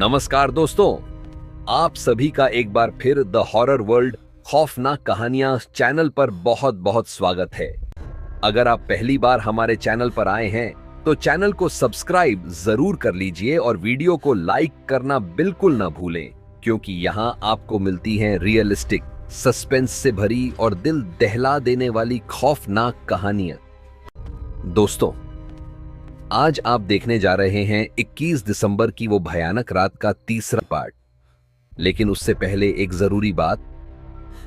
नमस्कार दोस्तों, आप सभी का एक बार फिर द हॉरर वर्ल्ड खौफनाक कहानियां चैनल पर बहुत बहुत स्वागत है। अगर आप पहली बार हमारे चैनल पर आए हैं तो चैनल को सब्सक्राइब जरूर कर लीजिए और वीडियो को लाइक करना बिल्कुल ना भूलें, क्योंकि यहाँ आपको मिलती हैं रियलिस्टिक, सस्पेंस से भरी और दिल दहला देने वाली खौफनाक कहानियां। दोस्तों, आज आप देखने जा रहे हैं 21 दिसंबर की वो भयानक रात का तीसरा पार्ट। लेकिन उससे पहले एक जरूरी बात,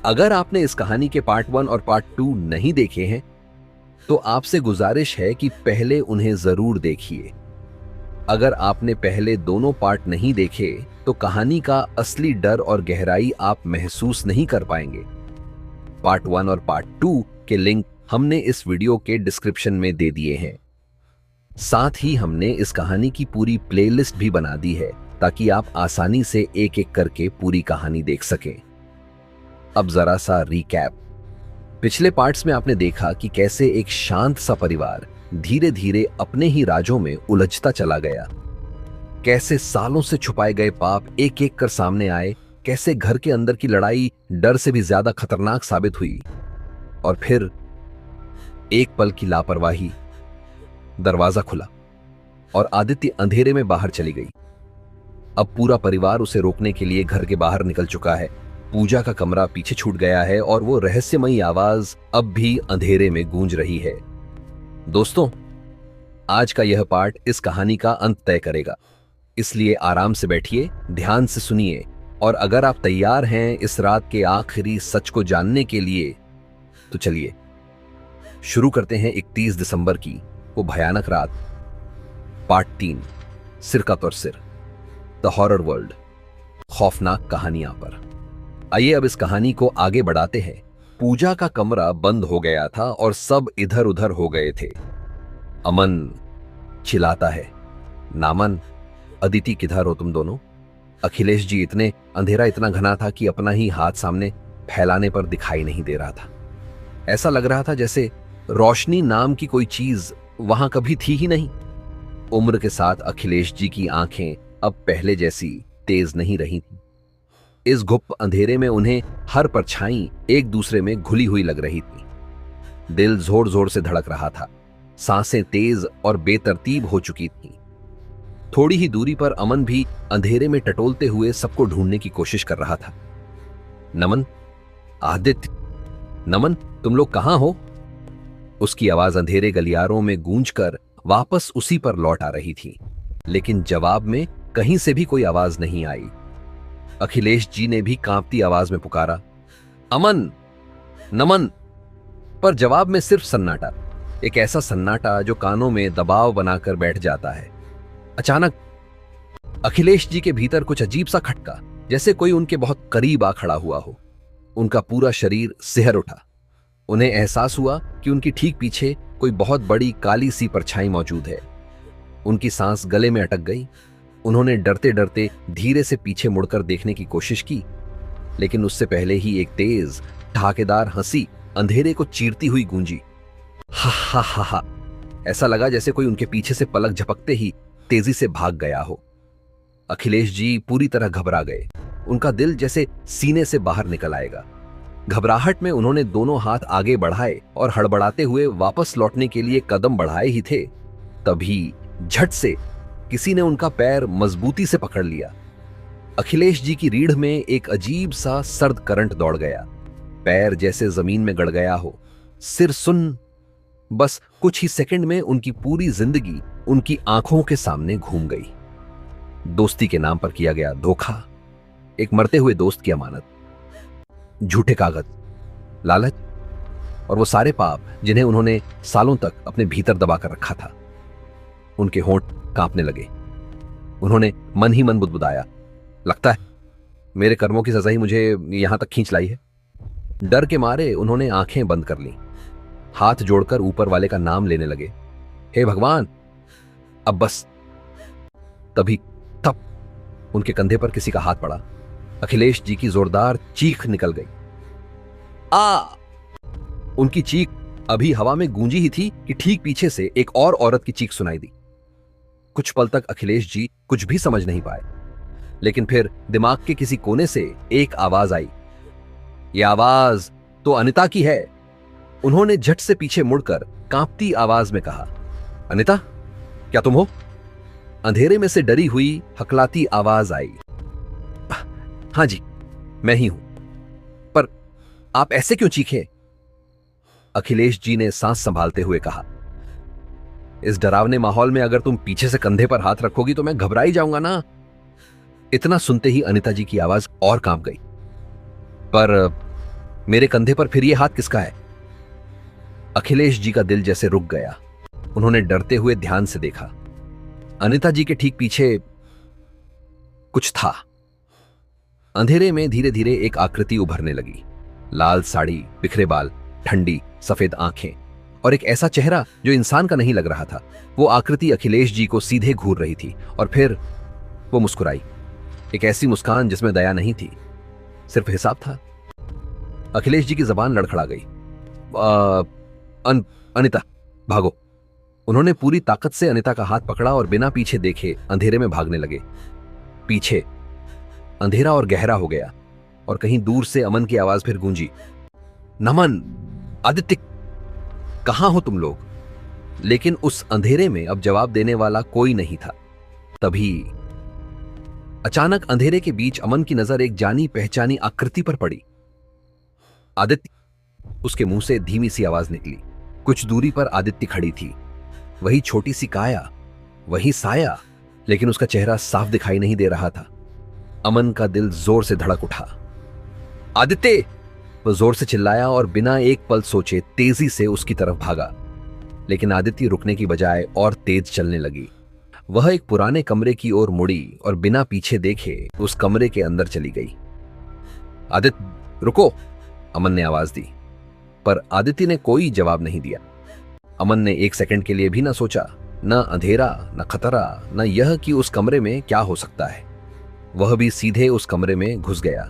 अगर आपने इस कहानी के पार्ट 1 और पार्ट 2 नहीं देखे हैं तो आपसे गुजारिश है कि पहले उन्हें जरूर देखिए। अगर आपने पहले दोनों पार्ट नहीं देखे तो कहानी का असली डर और गहराई आप महसूस नहीं कर पाएंगे। पार्ट 1 और पार्ट 2 के लिंक हमने इस वीडियो के डिस्क्रिप्शन में दे दिए हैं। साथ ही हमने इस कहानी की पूरी प्लेलिस्ट भी बना दी है ताकि आप आसानी से एक एक करके पूरी कहानी देख सकें। अब जरा सा रिकैप। पिछले पार्ट्स में आपने देखा कि कैसे एक शांत सा परिवार धीरे धीरे अपने ही राजों में उलझता चला गया, कैसे सालों से छुपाए गए पाप एक एक कर सामने आए, कैसे घर के अंदर की लड़ाई डर से भी ज्यादा खतरनाक साबित हुई, और फिर एक पल की लापरवाही, दरवाजा खुला और आदित्य अंधेरे में बाहर चली गई। अब पूरा परिवार उसे रोकने के लिए घर के बाहर निकल चुका है। पूजा का कमरा पीछे छूट गया है और वो रहस्यमयी आवाज अब भी अंधेरे में गूंज रही है। दोस्तों, आज का यह पार्ट इस कहानी का अंत तय करेगा, इसलिए आराम से बैठिए, ध्यान से सुनिए, और अगर आप तैयार हैं इस रात के आखिरी सच को जानने के लिए तो चलिए शुरू करते हैं 31 दिसंबर की वो भयानक रात, पार्ट 3, सिर का तुर सिर, द हॉरर वर्ल्ड, खौफनाक कहानियां पर। आइए अब इस कहानी को आगे बढ़ाते हैं। पूजा का कमरा बंद हो गया था और सब इधर उधर हो गए थे। अमन चिल्लाता है, नामन, अदिति किधर हो तुम दोनों? अखिलेश जी, इतने अंधेरा इतना घना था कि अपना ही हाथ सामने फैलाने पर दिखाई नहीं दे रहा था। ऐसा लग रहा था जैसे रोशनी नाम की कोई चीज वहां कभी थी ही नहीं। उम्र के साथ अखिलेश जी की आंखें अब पहले जैसी तेज नहीं रही थी। इस गुप्त अंधेरे में उन्हें हर परछाई एक दूसरे में घुली हुई लग रही थी। दिल जोर जोर से धड़क रहा था, सांसें तेज और बेतरतीब हो चुकी थीं। थोड़ी ही दूरी पर अमन भी अंधेरे में टटोलते हुए सबको ढूंढने की कोशिश कर रहा था। नमन, आदित्य, नमन, तुम लोग कहां हो? उसकी आवाज अंधेरे गलियारों में गूंजकर वापस उसी पर लौट आ रही थी, लेकिन जवाब में कहीं से भी कोई आवाज नहीं आई। अखिलेश जी ने भी कांपती आवाज में पुकारा, अमन, नमन, पर जवाब में सिर्फ सन्नाटा, एक ऐसा सन्नाटा जो कानों में दबाव बनाकर बैठ जाता है। अचानक अखिलेश जी के भीतर कुछ अजीब सा खटका, जैसे कोई उनके बहुत करीब आ खड़ा हुआ हो। उनका पूरा शरीर सिहर उठा। उन्हें एहसास हुआ कि उनकी ठीक पीछे कोई बहुत बड़ी काली सी परछाई मौजूद है। उनकी सांस गले में अटक गई। उन्होंने डरते डरते धीरे से पीछे मुड़कर देखने की कोशिश की, लेकिन उससे पहले ही एक तेज ठहाकेदार हंसी अंधेरे को चीरती हुई गूंजी। हा हा हा हा। ऐसा लगा जैसे कोई उनके पीछे से पलक झपकते ही तेजी से भाग गया हो। अखिलेश जी पूरी तरह घबरा गए। उनका दिल जैसे सीने से बाहर निकल आएगा। घबराहट में उन्होंने दोनों हाथ आगे बढ़ाए और हड़बड़ाते हुए वापस लौटने के लिए कदम बढ़ाए ही थे, तभी झट से किसी ने उनका पैर मजबूती से पकड़ लिया। अखिलेश जी की रीढ़ में एक अजीब सा सर्द करंट दौड़ गया। पैर जैसे जमीन में गड़ गया हो, सिर सुन्न। बस कुछ ही सेकंड में उनकी पूरी जिंदगी उनकी आंखों के सामने घूम गई। दोस्ती के नाम पर किया गया धोखा, एक मरते हुए दोस्त की अमानत, झूठे कागज, लालच और वो सारे पाप जिन्हें उन्होंने सालों तक अपने भीतर दबा कर रखा था। उनके होंठ कांपने लगे। उन्होंने मन ही मन बुदबुदाया, लगता है मेरे कर्मों की सजा ही मुझे यहां तक खींच लाई है। डर के मारे उन्होंने आंखें बंद कर लीं। हाथ जोड़कर ऊपर वाले का नाम लेने लगे, हे भगवान, अब बस। तभी तब उनके कंधे पर किसी का हाथ पड़ा। अखिलेश जी की जोरदार चीख निकल गई। आ! उनकी चीख अभी हवा में गूंजी ही थी कि ठीक पीछे से एक और औरत की चीख सुनाई दी। कुछ पल तक अखिलेश जी कुछ भी समझ नहीं पाए। लेकिन फिर दिमाग के किसी कोने से एक आवाज आई। यह आवाज तो अनिता की है। उन्होंने झट से पीछे मुड़कर कांपती आवाज में कहा, अनिता, क्या तुम हो? अंधेरे में से डरी हुई हकलाती आवाज आई। हां जी, मैं ही हूं। पर आप ऐसे क्यों चीखे? अखिलेश जी ने सांस संभालते हुए कहा, इस डरावने माहौल में अगर तुम पीछे से कंधे पर हाथ रखोगी तो मैं घबरा ही जाऊंगा ना। इतना सुनते ही अनिता जी की आवाज और कांप गई। पर मेरे कंधे पर फिर ये हाथ किसका है? अखिलेश जी का दिल जैसे रुक गया। उन्होंने डरते हुए ध्यान से देखा। अनिता जी के ठीक पीछे कुछ था। अंधेरे में धीरे धीरे एक आकृति उभरने लगी। लाल साड़ी, बिखरे बाल, ठंडी सफेद आंखें और एक ऐसा चेहरा जो इंसान का नहीं लग रहा था। वो आकृति अखिलेश जी को सीधे घूर रही थी और फिर वो मुस्कुराई। एक ऐसी मुस्कान जिसमें दया नहीं थी, सिर्फ हिसाब था। अखिलेश जी की जबान लड़खड़ा गई। अनिता, भागो। उन्होंने पूरी ताकत से अनिता का हाथ पकड़ा और बिना पीछे देखे अंधेरे में भागने लगे। पीछे अंधेरा और गहरा हो गया और कहीं दूर से अमन की आवाज फिर गूंजी, नमन, आदित्य, कहां हो तुम लोग? लेकिन उस अंधेरे में अब जवाब देने वाला कोई नहीं था। तभी अचानक अंधेरे के बीच अमन की नजर एक जानी पहचानी आकृति पर पड़ी। आदित्य, उसके मुंह से धीमी सी आवाज निकली। कुछ दूरी पर आदित्य खड़ी थी, वही छोटी सी काया, वही साया, लेकिन उसका चेहरा साफ दिखाई नहीं दे रहा था। अमन का दिल जोर से धड़क उठा। आदित्य! वह जोर से चिल्लाया और बिना एक पल सोचे तेजी से उसकी तरफ भागा। लेकिन आदित्य रुकने की बजाय और तेज चलने लगी। वह एक पुराने कमरे की ओर मुड़ी और बिना पीछे देखे उस कमरे के अंदर चली गई। आदित्य, रुको! अमन ने आवाज दी, पर आदित्य ने कोई जवाब नहीं दिया। अमन ने एक सेकंड के लिए भी ना सोचा, न अंधेरा, न खतरा, न यह कि उस कमरे में क्या हो सकता है। वह भी सीधे उस कमरे में घुस गया।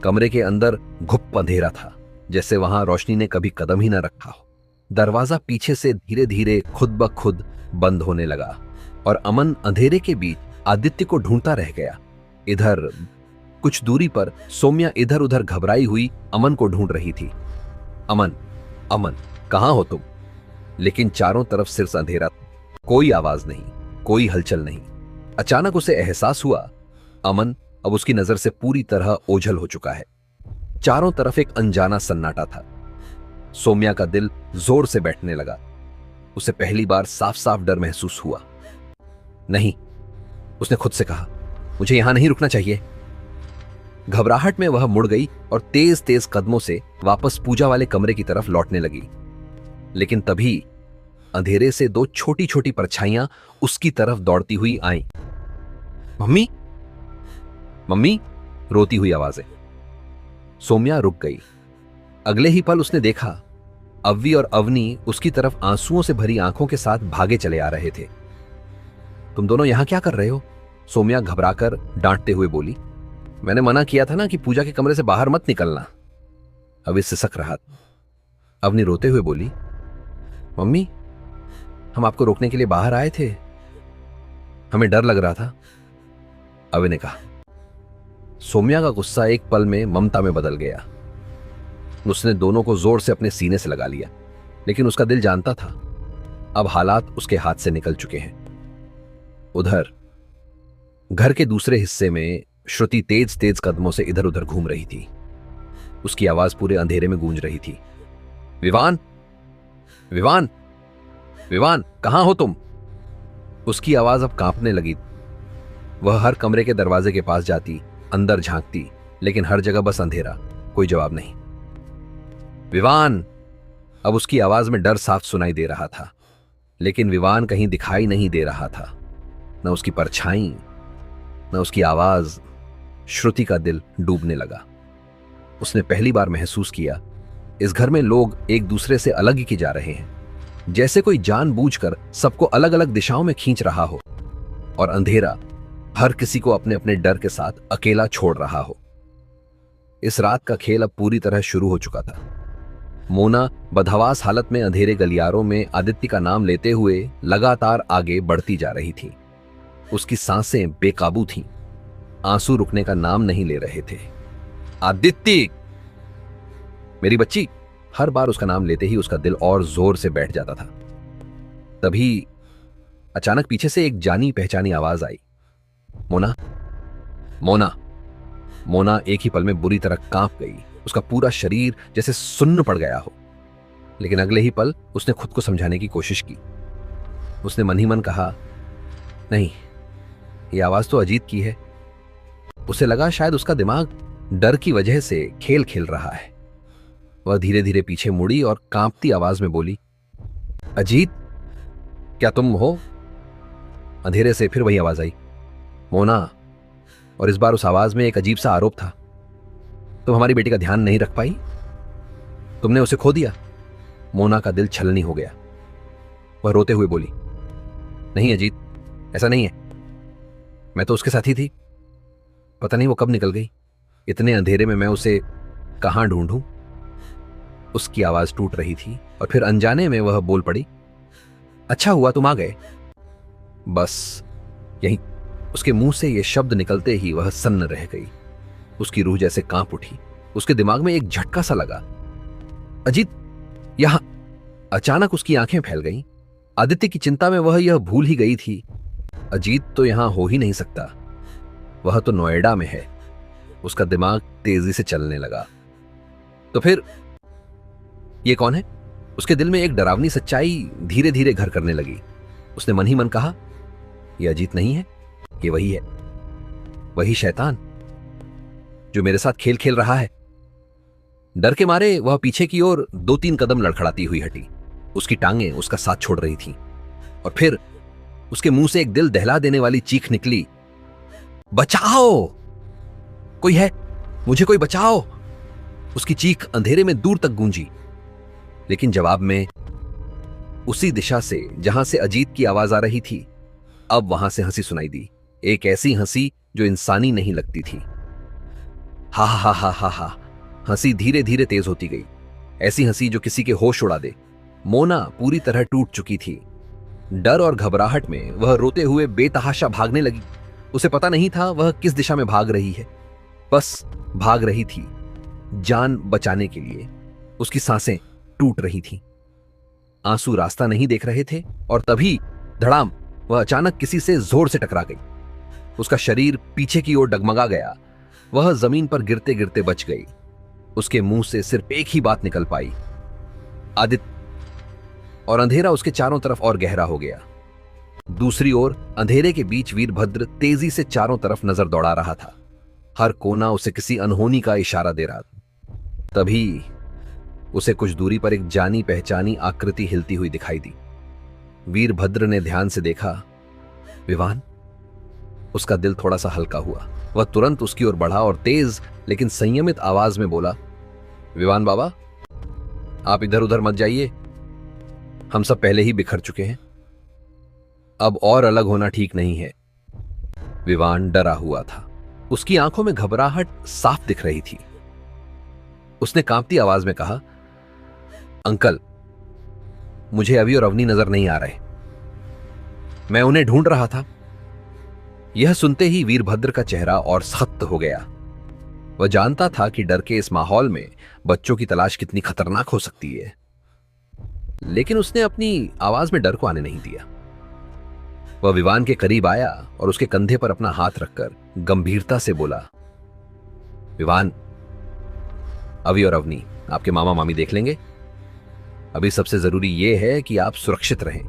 कमरे के अंदर घुप अंधेरा था, जैसे वहां रोशनी ने कभी कदम ही न रखा हो। दरवाजा पीछे से धीरे धीरे खुद ब खुद बंद होने लगा और अमन अंधेरे के बीच आदित्य को ढूंढता रह गया। इधर कुछ दूरी पर सौम्या इधर उधर घबराई हुई अमन को ढूंढ रही थी। अमन, अमन, कहां हो तुम? लेकिन चारों तरफ सिर्फ अंधेरा, कोई आवाज नहीं, कोई हलचल नहीं। अचानक उसे एहसास हुआ, अमन अब उसकी नजर से पूरी तरह ओझल हो चुका है। चारों तरफ एक अनजाना सन्नाटा था। सौम्या का दिल जोर से बैठने लगा। उसे पहली बार साफ साफ डर महसूस हुआ। नहीं, उसने खुद से कहा, मुझे यहां नहीं रुकना चाहिए। घबराहट में वह मुड़ गई और तेज तेज कदमों से वापस पूजा वाले कमरे की तरफ लौटने लगी। लेकिन तभी अंधेरे से दो छोटी छोटी परछाइयां उसकी तरफ दौड़ती हुई आईं। मम्मी, मम्मी, रोती हुई आवाजें। सौम्या रुक गई। अगले ही पल उसने देखा, अव्वी और अवनी उसकी तरफ आंसुओं से भरी आंखों के साथ भागे चले आ रहे थे। तुम दोनों यहां क्या कर रहे हो? सौम्या घबराकर डांटते हुए बोली। मैंने मना किया था ना कि पूजा के कमरे से बाहर मत निकलना। अभी सिसक रहा था। अवनी रोते हुए बोली, मम्मी, हम आपको रोकने के लिए बाहर आए थे, हमें डर लग रहा था, अवनी ने कहा। सौम्या का गुस्सा एक पल में ममता में बदल गया। उसने दोनों को जोर से अपने सीने से लगा लिया, लेकिन उसका दिल जानता था अब हालात उसके हाथ से निकल चुके हैं। उधर घर के दूसरे हिस्से में श्रुति तेज तेज कदमों से इधर उधर घूम रही थी। उसकी आवाज पूरे अंधेरे में गूंज रही थी। विवान, विवान, विवान, कहां हो तुम? उसकी आवाज अब कांपने लगी। वह हर कमरे के दरवाजे के पास जाती, अंदर झांकती, लेकिन हर जगह बस अंधेरा, कोई जवाब नहीं। विवान! अब उसकी आवाज में डर साफ सुनाई दे रहा था, लेकिन विवान कहीं दिखाई नहीं दे रहा था। न उसकी परछाई, न उसकी आवाज। श्रुति का दिल डूबने लगा। उसने पहली बार महसूस किया, इस घर में लोग एक दूसरे से अलग ही जा रहे हैं, जैसे कोई जानबूझकर सबको अलग अलग दिशाओं में खींच रहा हो, और अंधेरा हर किसी को अपने अपने डर के साथ अकेला छोड़ रहा हो। इस रात का खेल अब पूरी तरह शुरू हो चुका था। मोना बदहवास हालत में अंधेरे गलियारों में आदित्य का नाम लेते हुए लगातार आगे बढ़ती जा रही थी। उसकी सांसें बेकाबू थीं। आंसू रुकने का नाम नहीं ले रहे थे। आदित्य, मेरी बच्ची। हर बार उसका नाम लेते ही उसका दिल और जोर से बैठ जाता था। तभी अचानक पीछे से एक जानी पहचानी आवाज आई, मोना। मोना। मोना एक ही पल में बुरी तरह कांप गई। उसका पूरा शरीर जैसे सुन्न पड़ गया हो। लेकिन अगले ही पल उसने खुद को समझाने की कोशिश की। उसने मन ही मन कहा, नहीं, यह आवाज तो अजीत की है। उसे लगा शायद उसका दिमाग डर की वजह से खेल खेल रहा है। वह धीरे धीरे पीछे मुड़ी और कांपती आवाज में बोली, अजीत, क्या तुम हो? अंधेरे से फिर वही आवाज आई, मोना। और इस बार उस आवाज में एक अजीब सा आरोप था। तुम हमारी बेटी का ध्यान नहीं रख पाई? तुमने उसे खो दिया? मोना का दिल छलनी हो गया। वह रोते हुए बोली, नहीं अजीत, ऐसा नहीं है। मैं तो उसके साथ ही थी। पता नहीं वो कब निकल गई। इतने अंधेरे में मैं उसे कहां ढूंढूं? उसकी आवाज टूट रही थी और फिर अनजाने में वह बोल पड़ी, अच्छा हुआ तुम आ गए। बस यही। उसके मुंह से यह शब्द निकलते ही वह सन्न रह गई। उसकी रूह जैसे कांप उठी। उसके दिमाग में एक झटका सा लगा, अजीत यहां। अचानक उसकी आंखें फैल गईं। आदित्य की चिंता में वह यह भूल ही गई थी, अजीत तो यहां हो ही नहीं सकता। वह तो नोएडा में है। उसका दिमाग तेजी से चलने लगा। तो फिर यह कौन है? उसके दिल में एक डरावनी सच्चाई धीरे धीरे घर करने लगी। उसने मन ही मन कहा, यह अजीत नहीं है, ये वही है, वही शैतान जो मेरे साथ खेल खेल रहा है। डर के मारे वह पीछे की ओर 2-3 कदम लड़खड़ाती हुई हटी। उसकी टांगें उसका साथ छोड़ रही थीं। और फिर उसके मुंह से एक दिल दहला देने वाली चीख निकली, बचाओ, कोई है, मुझे कोई बचाओ। उसकी चीख अंधेरे में दूर तक गूंजी। लेकिन जवाब में उसी दिशा से जहां से अजीत की आवाज आ रही थी, अब वहां से हंसी सुनाई दी। एक ऐसी हंसी जो इंसानी नहीं लगती थी। हा हा हा हा हा। हंसी धीरे धीरे तेज होती गई। ऐसी हंसी जो किसी के होश उड़ा दे। मोना पूरी तरह टूट चुकी थी। डर और घबराहट में वह रोते हुए बेतहाशा भागने लगी। उसे पता नहीं था वह किस दिशा में भाग रही है, बस भाग रही थी जान बचाने के लिए। उसकी सांसें टूट रही थीं। आंसू रास्ता नहीं देख रहे थे और तभी धड़ाम, वह अचानक किसी से जोर से टकरा गई। उसका शरीर पीछे की ओर डगमगा गया। वह जमीन पर गिरते गिरते बच गई। उसके मुंह से सिर्फ एक ही बात निकल पाई, आदित्य। और अंधेरा उसके चारों तरफ और गहरा हो गया। दूसरी ओर अंधेरे के बीच वीरभद्र तेजी से चारों तरफ नजर दौड़ा रहा था। हर कोना उसे किसी अनहोनी का इशारा दे रहा था। तभी उसे कुछ दूरी पर एक जानी पहचानी आकृति हिलती हुई दिखाई दी। वीरभद्र ने ध्यान से देखा, विवान। उसका दिल थोड़ा सा हल्का हुआ। वह तुरंत उसकी ओर बढ़ा और तेज लेकिन संयमित आवाज में बोला, विवान बाबा, आप इधर उधर मत जाइए। हम सब पहले ही बिखर चुके हैं। अब और अलग होना ठीक नहीं है। विवान डरा हुआ था। उसकी आंखों में घबराहट साफ दिख रही थी। उसने कांपती आवाज में कहा, अंकल, मुझे अभी और अवनी नजर नहीं आ रहे। मैं उन्हें ढूंढ रहा था। यह सुनते ही वीरभद्र का चेहरा और सख्त हो गया। वह जानता था कि डर के इस माहौल में बच्चों की तलाश कितनी खतरनाक हो सकती है, लेकिन उसने अपनी आवाज में डर को आने नहीं दिया। वह विवान के करीब आया और उसके कंधे पर अपना हाथ रखकर गंभीरता से बोला, विवान, अभी और अवनी आपके मामा मामी देख लेंगे। अभी सबसे जरूरी यह है कि आप सुरक्षित रहें।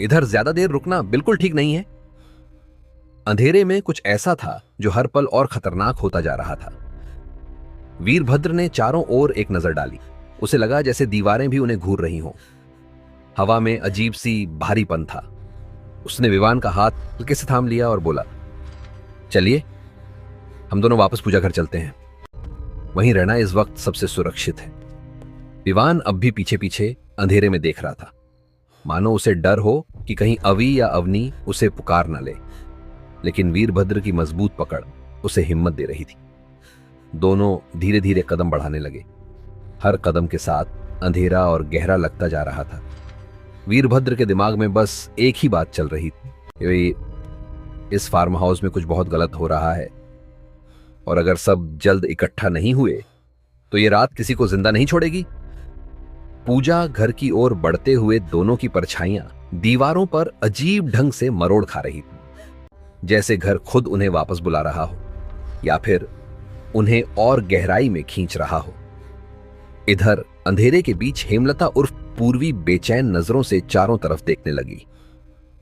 इधर ज्यादा देर रुकना बिल्कुल ठीक नहीं है। अंधेरे में कुछ ऐसा था जो हर पल और खतरनाक होता जा रहा था। वीरभद्र ने चारों ओर एक नजर डाली। उसे लगा जैसे दीवारें भी उन्हें घूर रही हों। हवा में अजीब सी भारीपन था। उसने विवान का हाथ हल्के से थाम लिया और बोला, चलिए हम दोनों वापस पूजा घर चलते हैं। वहीं रहना इस वक्त सबसे सुरक्षित है। विवान अब भी पीछे पीछे अंधेरे में देख रहा था, मानो उसे डर हो कि कहीं अवी या अवनी उसे पुकार न ले। लेकिन वीरभद्र की मजबूत पकड़ उसे हिम्मत दे रही थी। दोनों धीरे धीरे कदम बढ़ाने लगे। हर कदम के साथ अंधेरा और गहरा लगता जा रहा था। वीरभद्र के दिमाग में बस एक ही बात चल रही थी, इस फार्म हाउस में कुछ बहुत गलत हो रहा है, और अगर सब जल्द इकट्ठा नहीं हुए तो ये रात किसी को जिंदा नहीं छोड़ेगी। पूजा घर की ओर बढ़ते हुए दोनों की परछाइयां दीवारों पर अजीब ढंग से मरोड़ खा रही थी, जैसे घर खुद उन्हें वापस बुला रहा हो या फिर उन्हें और गहराई में खींच रहा हो। इधर अंधेरे के बीच हेमलता उर्फ पूर्वी बेचैन नजरों से चारों तरफ देखने लगी।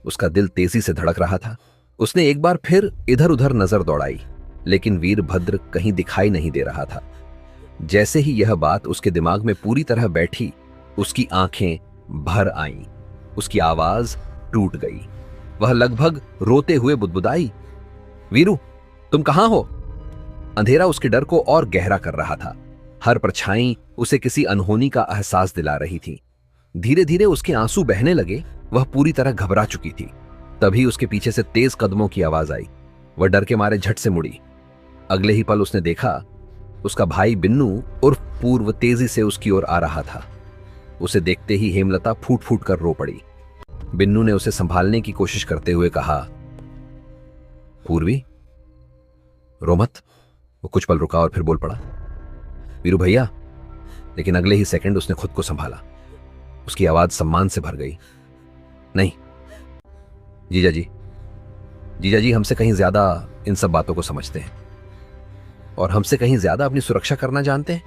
उसका दिल तेजी से धड़क रहा था। उसने एक बार फिर इधर उधर नजर दौड़ाई, लेकिन वीरभद्र कहीं दिखाई नहीं दे रहा था। जैसे ही यह बात उसके दिमाग में पूरी तरह बैठी, उसकी आंखें भर आईं, उसकी आवाज टूट गई। वह लगभग रोते हुए बुदबुदाई, वीरू, तुम कहां हो? अंधेरा उसके डर को और गहरा कर रहा था। हर परछाई उसे किसी अनहोनी का एहसास दिला रही थी। धीरे धीरे उसके आंसू बहने लगे। वह पूरी तरह घबरा चुकी थी। तभी उसके पीछे से तेज कदमों की आवाज आई। वह डर के मारे झट से मुड़ी। अगले ही पल उसने देखा, उसका भाई बिन्नू उर्फ पूर्व तेजी से उसकी ओर आ रहा था। उसे देखते ही हेमलता फूट फूट कर रो पड़ी। बिन्नू ने उसे संभालने की कोशिश करते हुए कहा, पूर्वी, रो मत। वो कुछ पल रुका और फिर बोल पड़ा, वीरू भैया। लेकिन अगले ही सेकंड उसने खुद को संभाला। उसकी आवाज सम्मान से भर गई, नहीं जीजा जी, जीजा जी हमसे कहीं ज्यादा इन सब बातों को समझते हैं और हमसे कहीं ज्यादा अपनी सुरक्षा करना जानते हैं।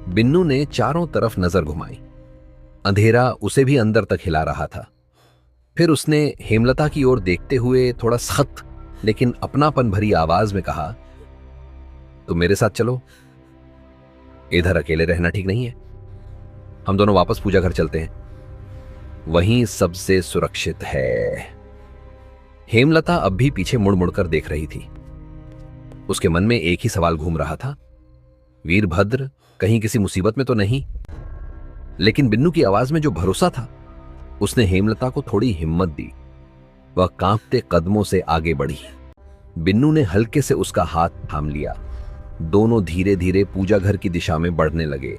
बिन्नू ने चारों तरफ नजर घुमाई। अंधेरा उसे भी अंदर तक हिला रहा था। फिर उसने हेमलता की ओर देखते हुए थोड़ा सख्त लेकिन अपनापन भरी आवाज में कहा, तुम मेरे साथ चलो। इधर अकेले रहना ठीक नहीं है। हम दोनों वापस पूजा घर चलते हैं, वहीं सबसे सुरक्षित है। हेमलता अब भी पीछे मुड़ मुड़कर देख रही थी। उसके मन में एक ही सवाल घूम रहा था, वीरभद्र कहीं किसी मुसीबत में तो नहीं। लेकिन बिन्नू की आवाज में जो भरोसा था, उसने हेमलता को थोड़ी हिम्मत दी। वह कांपते कदमों से आगे बढ़ी। बिन्नू ने हल्के से उसका हाथ थाम लिया। दोनों धीरे धीरे पूजा घर की दिशा में बढ़ने लगे।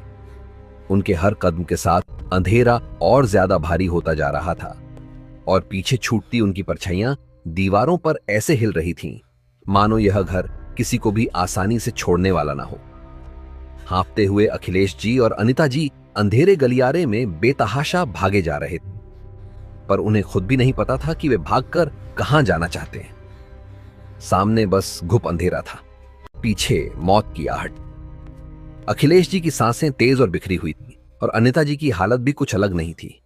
उनके हर कदम के साथ अंधेरा और ज्यादा भारी होता जा रहा था और पीछे छूटती उनकी परछाइयां दीवारों पर ऐसे हिल रही थीं, मानो यह घर किसी को भी आसानी से छोड़ने वाला ना हो। हाँफते हुए अखिलेश जी और अनिता जी अंधेरे गलियारे में बेतहाशा भागे जा रहे थे, पर उन्हें खुद भी नहीं पता था कि वे भागकर कहां जाना चाहते हैं। सामने बस घुप अंधेरा था, पीछे मौत की आहट। अखिलेश जी की सांसें तेज और बिखरी हुई थी और अनिता जी की हालत भी कुछ अलग नहीं थी।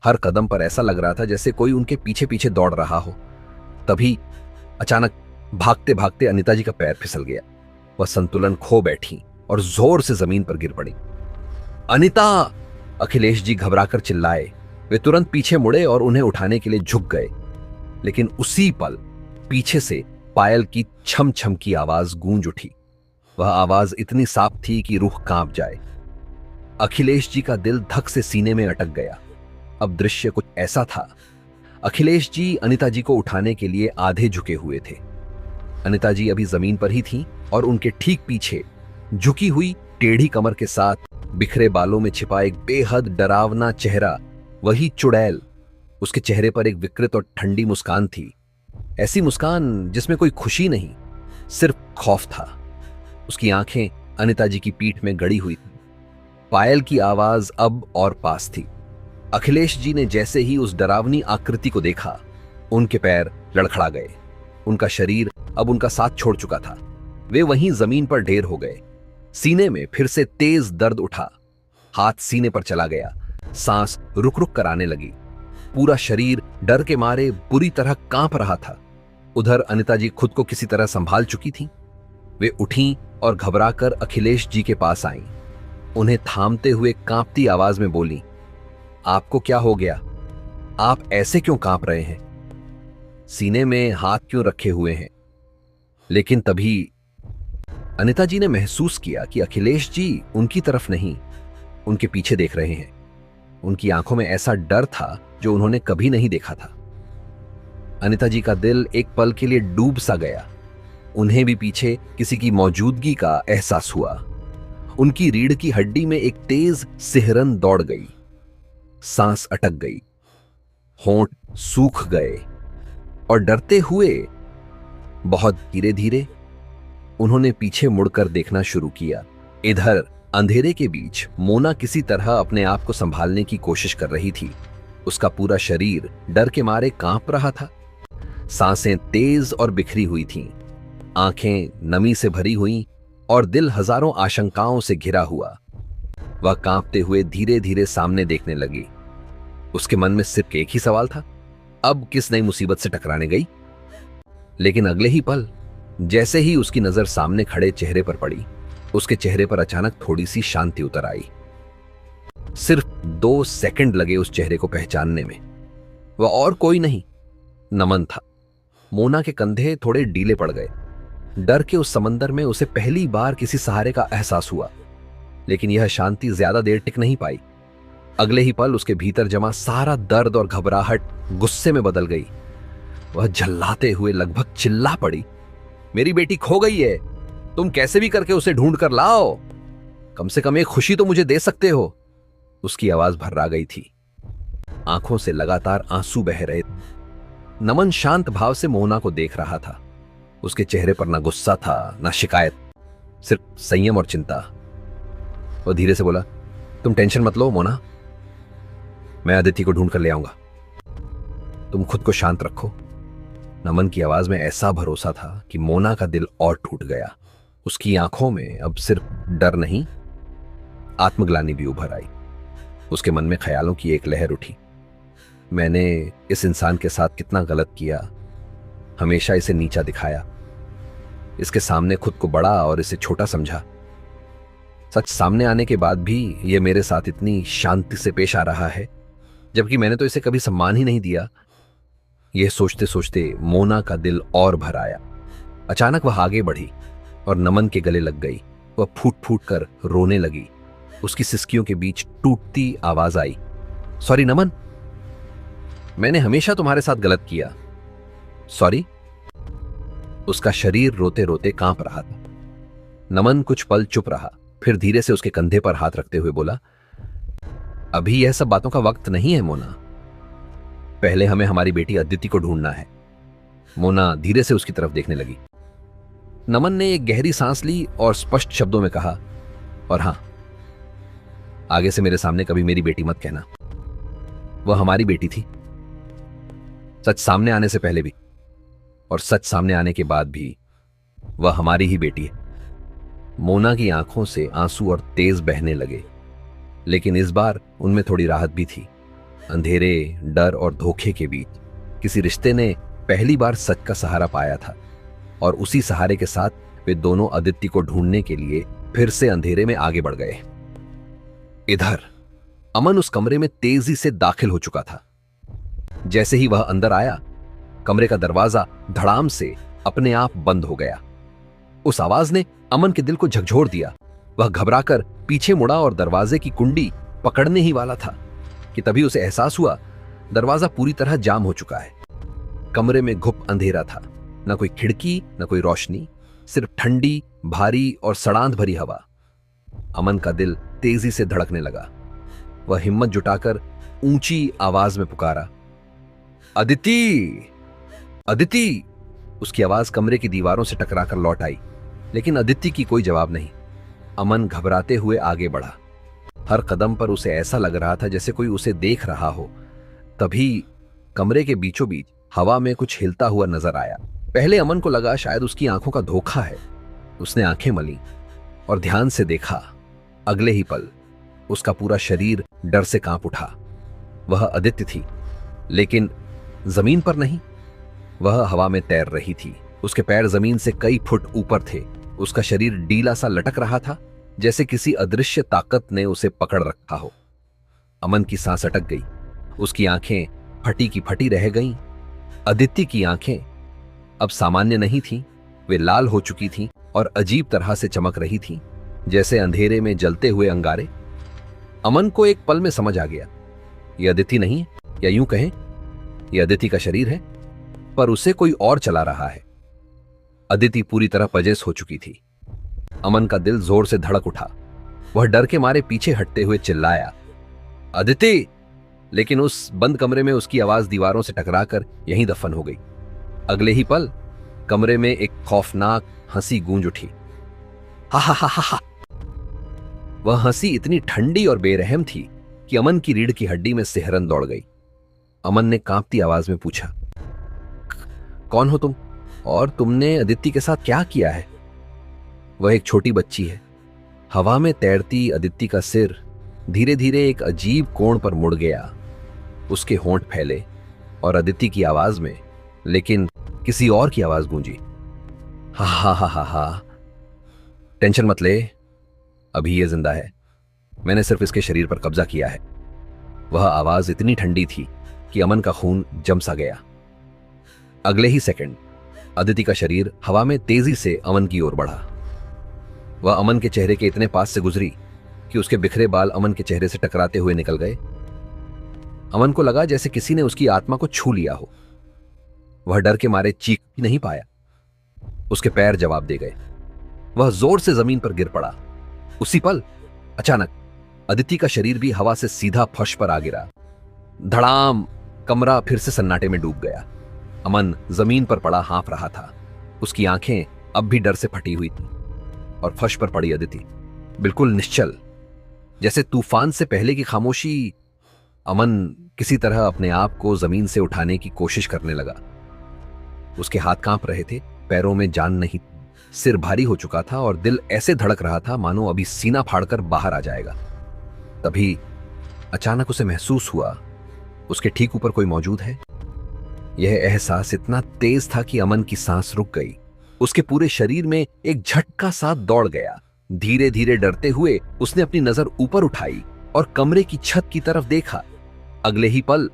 हर कदम पर ऐसा लग रहा था जैसे कोई उनके पीछे पीछे दौड़ रहा हो। तभी अचानक भागते भागते अनिता जी का पैर फिसल गया। वह संतुलन खो बैठी और जोर से जमीन पर गिर पड़ी। अनिता! अखिलेश जी घबराकर चिल्लाए। वे तुरंत पीछे मुड़े और उन्हें उठाने के लिए झुक गए, लेकिन उसी पल पीछे से पायल की छम छम की आवाज गूंज उठी। वह आवाज इतनी साफ थी कि रूह कांप जाए। अखिलेश जी का दिल धक से सीने में अटक गया। अब दृश्य कुछ ऐसा था, अखिलेश जी अनिता जी को उठाने के लिए आधे झुके हुए थे। अनिता जी अभी जमीन पर ही थीं और उनके ठीक पीछे झुकी हुई टेढ़ी कमर के साथ बिखरे बालों में छिपा एक बेहद डरावना चेहरा, वही चुड़ैल। उसके चेहरे पर एक विकृत और ठंडी मुस्कान थी, ऐसी मुस्कान जिसमें कोई खुशी नहीं, सिर्फ खौफ था। उसकी आंखें अनिता जी की पीठ में गड़ी हुई थी। पायल की आवाज अब और पास थी। अखिलेश जी ने जैसे ही उस डरावनी आकृति को देखा, उनके पैर लड़खड़ा गए। उनका शरीर अब उनका साथ छोड़ चुका था। वे वहीं जमीन पर ढेर हो गए। सीने में फिर से तेज दर्द उठा। हाथ सीने पर चला गया। सांस रुक रुक कर आने लगी। पूरा शरीर डर के मारे बुरी तरह कांप रहा था। उधर अनिता जी खुद को किसी तरह संभाल चुकी थीं। वे उठीं और घबराकर अखिलेश जी के पास आईं। उन्हें थामते हुए कांपती आवाज में बोली, आपको क्या हो गया? आप ऐसे क्यों कांप रहे हैं? सीने में हाथ क्यों रखे हुए हैं? लेकिन तभी अनिता जी ने महसूस किया कि अखिलेश जी उनकी तरफ नहीं, उनके पीछे देख रहे हैं। उनकी आंखों में ऐसा डर था जो उन्होंने कभी नहीं देखा था। अनिता जी का दिल एक पल के लिए डूब सा गया। उन्हें भी पीछे किसी की मौजूदगी का एहसास हुआ। उनकी रीढ़ की हड्डी में एक तेज सिहरन दौड़ गई। सांस अटक गई, होंठ सूख गए। और डरते हुए बहुत धीरे धीरे उन्होंने पीछे मुड़कर देखना शुरू किया। इधर अंधेरे के बीच मोना किसी तरह अपने आप को संभालने की कोशिश कर रही थी। उसका पूरा शरीर डर के मारे कांप रहा था। सांसें तेज और बिखरी हुई थीं, आंखें नमी से भरी हुईं और दिल हजारों आशंकाओं से घिरा हुआ। वह कांपते हुए धीरे धीरे सामने देखने लगी। उसके मन में सिर्फ एक ही सवाल था, अब किस नई मुसीबत से टकराने गई। लेकिन अगले ही पल जैसे ही उसकी नजर सामने खड़े चेहरे पर पड़ी, उसके चेहरे पर अचानक थोड़ी सी शांति उतर आई। सिर्फ 2 सेकंड लगे उस चेहरे को पहचानने में। वह और कोई नहीं, नमन था। मोना के कंधे थोड़े ढीले पड़ गए। डर के उस समंदर में उसे पहली बार किसी सहारे का एहसास हुआ। लेकिन यह शांति ज्यादा देर टिक नहीं पाई। अगले ही पल उसके भीतर जमा सारा दर्द और घबराहट गुस्से में बदल गई। वह झल्लाते हुए लगभग चिल्ला पड़ी, मेरी बेटी खो गई है, तुम कैसे भी करके उसे ढूंढ कर लाओ, कम से कम एक खुशी तो मुझे दे सकते हो। उसकी आवाज भर्रा गई थी, आंखों से लगातार आंसू बह रहे। नमन शांत भाव से मोना को देख रहा था। उसके चेहरे पर ना गुस्सा था, ना शिकायत, सिर्फ संयम और चिंता। वो धीरे से बोला, तुम टेंशन मत लो मोना, मैं अदिति को ढूंढ कर ले आऊंगा, तुम खुद को शांत रखो। नमन की आवाज में ऐसा भरोसा था कि मोना का दिल और टूट गया। उसकी आंखों में अब सिर्फ डर नहीं, आत्मग्लानि भी उभर आई। उसके मन में ख्यालों की एक लहर उठी। मैंने इस इंसान के साथ कितना गलत किया, हमेशा इसे नीचा दिखाया, इसके सामने खुद को बड़ा और इसे छोटा समझा। सच सामने आने के बाद भी ये मेरे साथ इतनी शांति से पेश आ रहा है, जबकि मैंने तो इसे कभी सम्मान ही नहीं दिया। यह सोचते सोचते मोना का दिल और भर आया। अचानक वह आगे बढ़ी और नमन के गले लग गई। वह फूट फूट कर रोने लगी। उसकी सिसकियों के बीच टूटती आवाज आई, सॉरी नमन, मैंने हमेशा तुम्हारे साथ गलत किया, सॉरी। उसका शरीर रोते रोते कांप रहा था। नमन कुछ पल चुप रहा, फिर धीरे से उसके कंधे पर हाथ रखते हुए बोला, अभी यह सब बातों का वक्त नहीं है मोना, पहले हमें हमारी बेटी अदिति को ढूंढना है। मोना धीरे से उसकी तरफ देखने लगी। नमन ने एक गहरी सांस ली और स्पष्ट शब्दों में कहा, और हां, आगे से मेरे सामने कभी मेरी बेटी मत कहना। वह हमारी बेटी थी, सच सामने आने से पहले भी और सच सामने आने के बाद भी वह हमारी ही बेटी है। मोना की आंखों से आंसू और तेज बहने लगे, लेकिन इस बार उनमें थोड़ी राहत भी थी। अंधेरे, डर और धोखे के बीच किसी रिश्ते ने पहली बार सच का सहारा पाया था, और उसी सहारे के साथ वे दोनों अदिति को ढूंढने के लिए फिर से अंधेरे में आगे बढ़ गए। इधर अमन उस कमरे में तेजी से दाखिल हो चुका था। जैसे ही वह अंदर आया, कमरे का दरवाजा धड़ाम से अपने आप बंद हो गया। उस आवाज ने अमन के दिल को झकझोर दिया। वह घबराकर पीछे मुड़ा और दरवाजे की कुंडी पकड़ने ही वाला था कि तभी उसे एहसास हुआ दरवाजा पूरी तरह जाम हो चुका है। कमरे में घुप अंधेरा था, न कोई खिड़की, न कोई रोशनी, सिर्फ ठंडी, भारी और सड़ांध भरी हवा। अमन का दिल तेजी से धड़कने लगा। वह हिम्मत जुटाकर ऊंची आवाज में पुकारा, अदिति, अदिति। उसकी आवाज कमरे की दीवारों से टकराकर लौट आई, लेकिन अदिति की कोई जवाब नहीं। अमन घबराते हुए आगे बढ़ा। हर कदम पर उसे ऐसा लग रहा था जैसे कोई उसे देख रहा हो। तभी कमरे के बीचों बीच हवा में कुछ हिलता हुआ नजर आया। पहले अमन को लगा शायद उसकी आंखों का धोखा है। उसने आंखें मली और ध्यान से देखा। अगले ही पल उसका पूरा शरीर डर से कांप उठा। वह अदिति थी, लेकिन जमीन पर नहीं, वह हवा में तैर रही थी। उसके पैर जमीन से कई फुट ऊपर थे। उसका शरीर ढीला सा लटक रहा था, जैसे किसी अदृश्य ताकत ने उसे पकड़ रखा हो। अमन की सांस अटक गई। उसकी आंखें फटी की फटी रह गईं। अदिति की आंखें अब सामान्य नहीं थीं, वे लाल हो चुकी थीं और अजीब तरह से चमक रही थीं, जैसे अंधेरे में जलते हुए अंगारे। अमन को एक पल में समझ आ गया, यह अदिति नहीं है, या यूं कहें यह अदिति का शरीर है, पर उसे कोई और चला रहा है। अदिति पूरी तरह पजेस हो चुकी थी। अमन का दिल जोर से धड़क उठा। वह डर के मारे पीछे हटते हुए चिल्लाया, अदिति! लेकिन उस बंद कमरे में उसकी आवाज दीवारों से टकराकर यहीं दफन हो गई। अगले ही पल कमरे में एक खौफनाक हंसी गूंज उठी। हा हा हा हा हा। वह हंसी इतनी ठंडी और बेरहम थी कि अमन की रीढ़ की हड्डी में सिहरन दौड़ गई। अमन ने कांपती आवाज में पूछा, कौन हो तुम और तुमने अदिति के साथ क्या किया है? वह एक छोटी बच्ची है। हवा में तैरती अदिति का सिर धीरे धीरे एक अजीब कोण पर मुड़ गया। उसके होंठ फैले और अदिति की आवाज में लेकिन किसी और की आवाज गूंजी। हा हा हा हा हा। टेंशन मत ले, अभी ये जिंदा है। मैंने सिर्फ इसके शरीर पर कब्जा किया है। वह आवाज इतनी ठंडी थी कि अमन का खून जम सा गया। अगले ही सेकंड अदिति का शरीर हवा में तेजी से अमन की ओर बढ़ा। वह अमन के चेहरे के इतने पास से गुजरी कि उसके बिखरे बाल अमन के चेहरे से टकराते हुए निकल गए। अमन को लगा जैसे किसी ने उसकी आत्मा को छू लिया हो। वह डर के मारे चीख भी नहीं पाया। उसके पैर जवाब दे गए। वह जोर से जमीन पर गिर पड़ा। उसी पल अचानक अदिति का शरीर भी हवा से सीधा फर्श पर आ गिरा। धड़ाम। कमरा फिर से सन्नाटे में डूब गया। अमन जमीन पर पड़ा हाँफ रहा था। उसकी आंखें अब भी डर से फटी हुई थी और फर्श पर पड़ी अदिति बिल्कुल निश्चल, जैसे तूफान से पहले की खामोशी। अमन किसी तरह अपने आप को जमीन से उठाने की कोशिश करने लगा। उसके हाथ कांप रहे थे, पैरों में जान नहीं, सिर भारी हो चुका था और दिल ऐसे धड़क रहा था मानो अभी सीना फाड़कर बाहर आ जाएगा। तभी अचानक उसे महसूस हुआ उसके ठीक ऊपर कोई मौजूद है। यह एहसास इतना तेज था कि अमन की सांस रुक गई। उसके पूरे शरीर में एक झटका सा दौड़ गया। धीरे धीरे डरते हुए उसने अपनी नजर ऊपर उठाई और कमरे की छत की तरफ देखा। अगले ही पल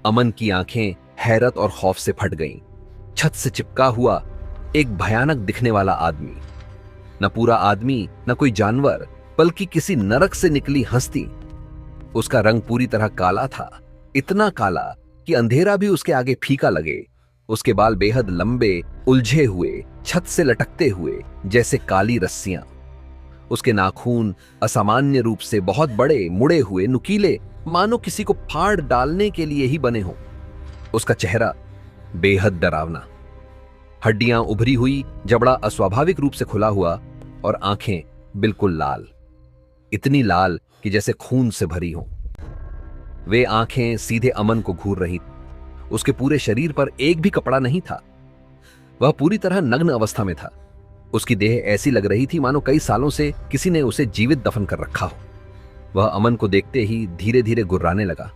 अमन की आंखें हैरत और खौफ से फट गईं। छत से चिपका हुआ एक भयानक दिखने वाला आदमी, न पूरा आदमी न कोई जानवर, बल्कि किसी नरक से निकली हस्ती। उसका रंग पूरी तरह काला था, इतना काला कि अंधेरा भी उसके आगे फीका लगे। उसके बाल बेहद लंबे, उलझे हुए, छत से लटकते हुए जैसे काली रस्सियां। उसके नाखून असामान्य रूप से बहुत बड़े, मुड़े हुए, नुकीले, मानो किसी को फाड़ डालने के लिए ही बने हों। उसका चेहरा बेहद डरावना, हड्डियां उभरी हुई, जबड़ा अस्वाभाविक रूप से खुला हुआ और आंखें बिल्कुल लाल, इतनी लाल कि जैसे खून से भरी हों। वे आंखें सीधे अमन को घूर रही थीं। उसके पूरे शरीर पर एक भी कपड़ा नहीं था। वह पूरी तरह नग्न अवस्था में था। उसकी देह ऐसी लग रही थी मानो कई सालों से किसी ने उसे जीवित दफन कर रखा हो। वह अमन को देखते ही धीरे धीरे गुर्राने लगा।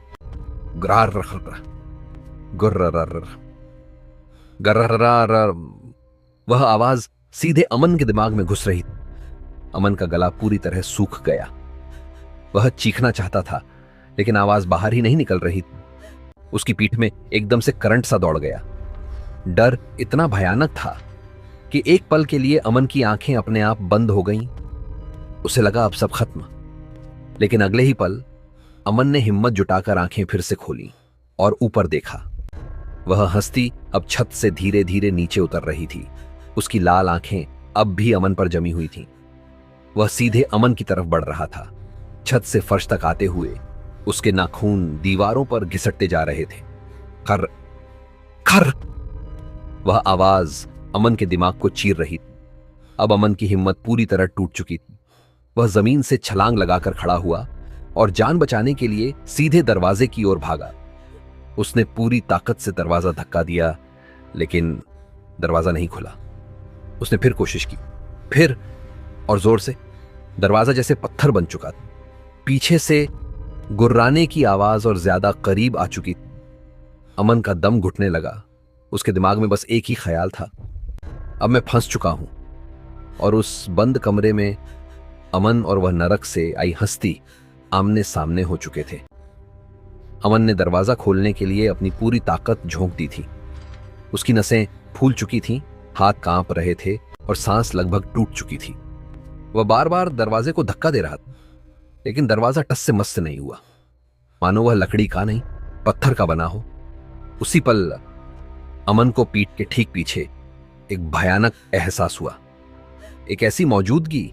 वह आवाज सीधे अमन के दिमाग में घुस रही थी। अमन का गला पूरी तरह सूख गया। वह चीखना चाहता था लेकिन आवाज बाहर ही नहीं निकल रही थी। उसकी पीठ में एकदम से करंट सा दौड़ गया। डर इतना भयानक था कि एक पल के लिए अमन की आंखें अपने आप बंद हो गईं। उसे लगा अब सब खत्म। लेकिन अगले ही पल अमन ने हिम्मत जुटाकर आंखें फिर से खोली और ऊपर देखा। वह हस्ती अब छत से धीरे धीरे नीचे उतर रही थी। उसकी लाल आंखें अब भी अमन पर जमी हुई थीं। वह सीधे अमन की तरफ बढ़ रहा था। छत से फर्श तक आते हुए उसके नाखून दीवारों पर घिसटते जा रहे थे। खर खर। वह आवाज अमन के दिमाग को चीर रही थी। अब अमन की हिम्मत पूरी तरह टूट चुकी थी। वह जमीन से छलांग लगाकर खड़ा हुआ और जान बचाने के लिए सीधे दरवाजे की ओर भागा। उसने पूरी ताकत से दरवाजा धक्का दिया लेकिन दरवाजा नहीं खुला। उसने फिर कोशिश की, फिर और जोर से। दरवाजा जैसे पत्थर बन चुका था। पीछे से गुर्राने की आवाज और ज्यादा करीब आ चुकी थी। अमन का दम घुटने लगा। उसके दिमाग में बस एक ही ख्याल था, अब मैं फंस चुका हूं। और उस बंद कमरे में अमन और वह नरक से आई हस्ती आमने सामने हो चुके थे। अमन ने दरवाजा खोलने के लिए अपनी पूरी ताकत झोंक दी थी। उसकी नसें फूल चुकी थीं, हाथ कांप रहे थे और सांस लगभग टूट चुकी थी। वह बार बार दरवाजे को धक्का दे रहा था लेकिन दरवाजा टस से मस से नहीं हुआ, मानो वह लकड़ी का नहीं पत्थर का बना हो। उसी पल अमन को पीठ के ठीक पीछे एक भयानक एहसास हुआ। एक ऐसी मौजूदगी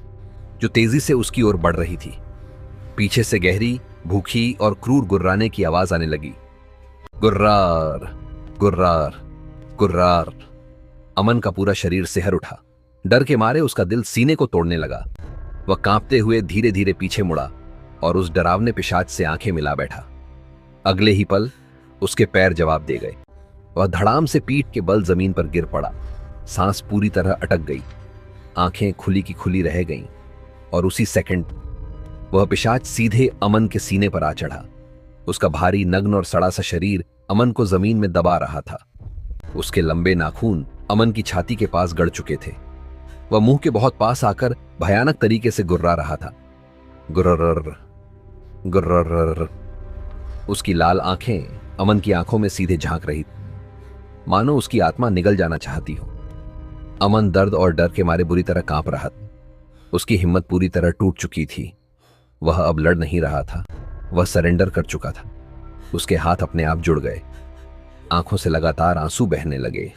जो तेजी से उसकी ओर बढ़ रही थी। पीछे से गहरी, भूखी और क्रूर गुर्राने की आवाज आने लगी। गुर्रार गुर्रार कुर्रार। अमन का पूरा शरीर सिहर उठा। डर के मारे उसका दिल सीने को तोड़ने लगा। वह कांपते हुए धीरे धीरे पीछे मुड़ा और उस डरावने पिशाच से आंखें मिला बैठा। अगले ही पल उसके पैर जवाब दे गए। वह धड़ाम से पीठ के बल जमीन पर गिर पड़ा। सांस पूरी तरह अटक गई। आंखें खुली की खुली रह गईं और उसी सेकंड वह पिशाच सीधे अमन के सीने पर आ चढ़ा। उसका भारी नग्न और सड़ा सा शरीर अमन को जमीन में दबा रहा था। उसके लंबे नाखून अमन की छाती के पास गड़ चुके थे। वह मुंह के बहुत पास आकर भयानक तरीके से गुर्रा रहा था। गुर्रर गुर्रर। उसकी लाल आंखें अमन की आंखों में सीधे झांक रही थी, मानो उसकी आत्मा निगल जाना चाहती हो। अमन दर्द और डर के मारे बुरी तरह कांप रहा था। उसकी हिम्मत पूरी तरह टूट चुकी थी। वह अब लड़ नहीं रहा था, वह सरेंडर कर चुका था। उसके हाथ अपने आप जुड़ गए। आंखों से लगातार आंसू बहने लगे।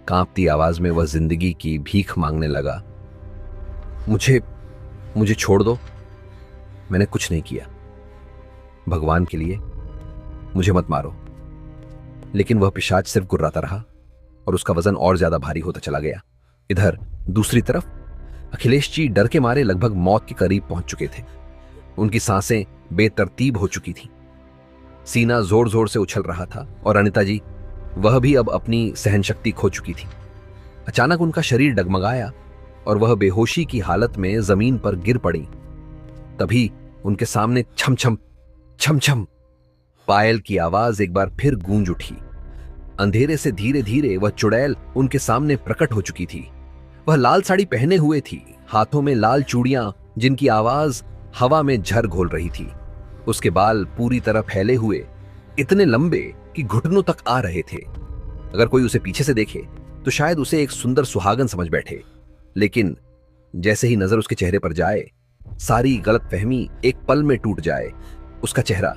कांपती आवाज में वह जिंदगी की भीख मांगने लगा। मुझे छोड़ दो, मैंने कुछ नहीं किया। भगवान के लिए मुझे मत मारो। लेकिन वह पिशाच सिर्फ गुर्राता रहा और उसका वजन और ज्यादा भारी होता चला गया। इधर दूसरी तरफ अखिलेश जी डर के मारे लगभग मौत के करीब पहुंच चुके थे। उनकी सांसें बेतरतीब हो चुकी थीं। सीना जोर जोर से उछल रहा था और अनिता जी, वह भी अब अपनी सहनशक्ति खो चुकी थी। अचानक उनका शरीर डगमगाया और वह बेहोशी की हालत में जमीन पर गिर पड़ी। तभी उनके सामने छम छम छम छम पायल की आवाज एक बार फिर गूंज उठी। अंधेरे से धीरे धीरे वह चुड़ैल उनके सामने प्रकट हो चुकी थी। वह लाल साड़ी पहने हुए थी, हाथों में लाल चूड़ियां जिनकी आवाज हवा में झर घोल रही थी। उसके बाल पूरी तरह फैले हुए, इतने लंबे कि घुटनों तक आ रहे थे। अगर कोई उसे पीछे से देखे तो शायद उसे एक सुंदर सुहागन समझ बैठे, लेकिन जैसे ही नजर उसके चेहरे पर जाए, सारी गलतफहमी एक पल में टूट जाए। उसका चेहरा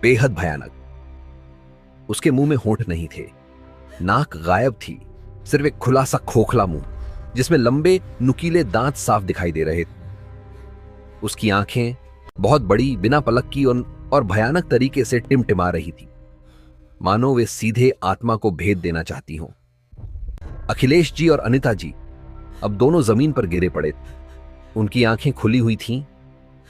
बेहद भयानक। उसके मुंह में होंठ नहीं थे, नाक गायब थी, सिर्फ एक खुला सा खोखला मुंह जिसमें लंबे नुकीले दांत साफ दिखाई दे रहे थे। उसकी आंखें बहुत बड़ी, बिना पलक की और भयानक तरीके से टिमटिमा रही थी, मानो वे सीधे आत्मा को भेद देना चाहती हों। अखिलेश जी और अनिता जी अब दोनों जमीन पर गिरे पड़े थे। उनकी आंखें खुली हुई थीं,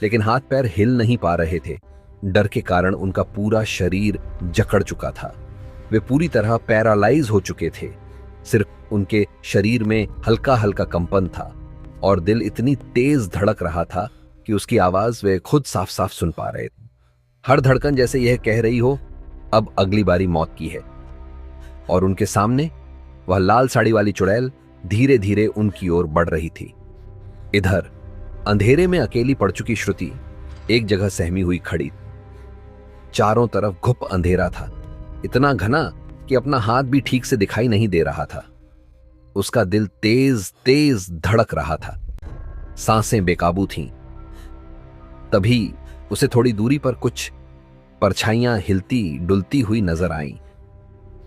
लेकिन हाथ पैर हिल नहीं पा रहे थे। डर के कारण उनका पूरा शरीर जकड़ चुका था। वे पूरी तरह पैरालाइज हो चुके थे। सिर्फ उनके शरीर में हल्का हल्का कंपन था और दिल इतनी तेज धड़क रहा था कि उसकी आवाज वे खुद साफ साफ सुन पा रहे थे। हर धड़कन जैसे यह कह रही हो, अब अगली बारी मौत की है। और उनके सामने वह लाल साड़ी वाली चुड़ैल धीरे धीरे उनकी ओर बढ़ रही थी। इधर अंधेरे में अकेली पड़ चुकी श्रुति एक जगह सहमी हुई खड़ी। चारों तरफ घुप अंधेरा था, इतना घना कि अपना हाथ भी ठीक से दिखाई नहीं दे रहा था। उसका दिल तेज तेज धड़क रहा था, सांसें बेकाबू थीं। तभी उसे थोड़ी दूरी पर कुछ परछाइयां हिलती डुलती हुई नजर आईं।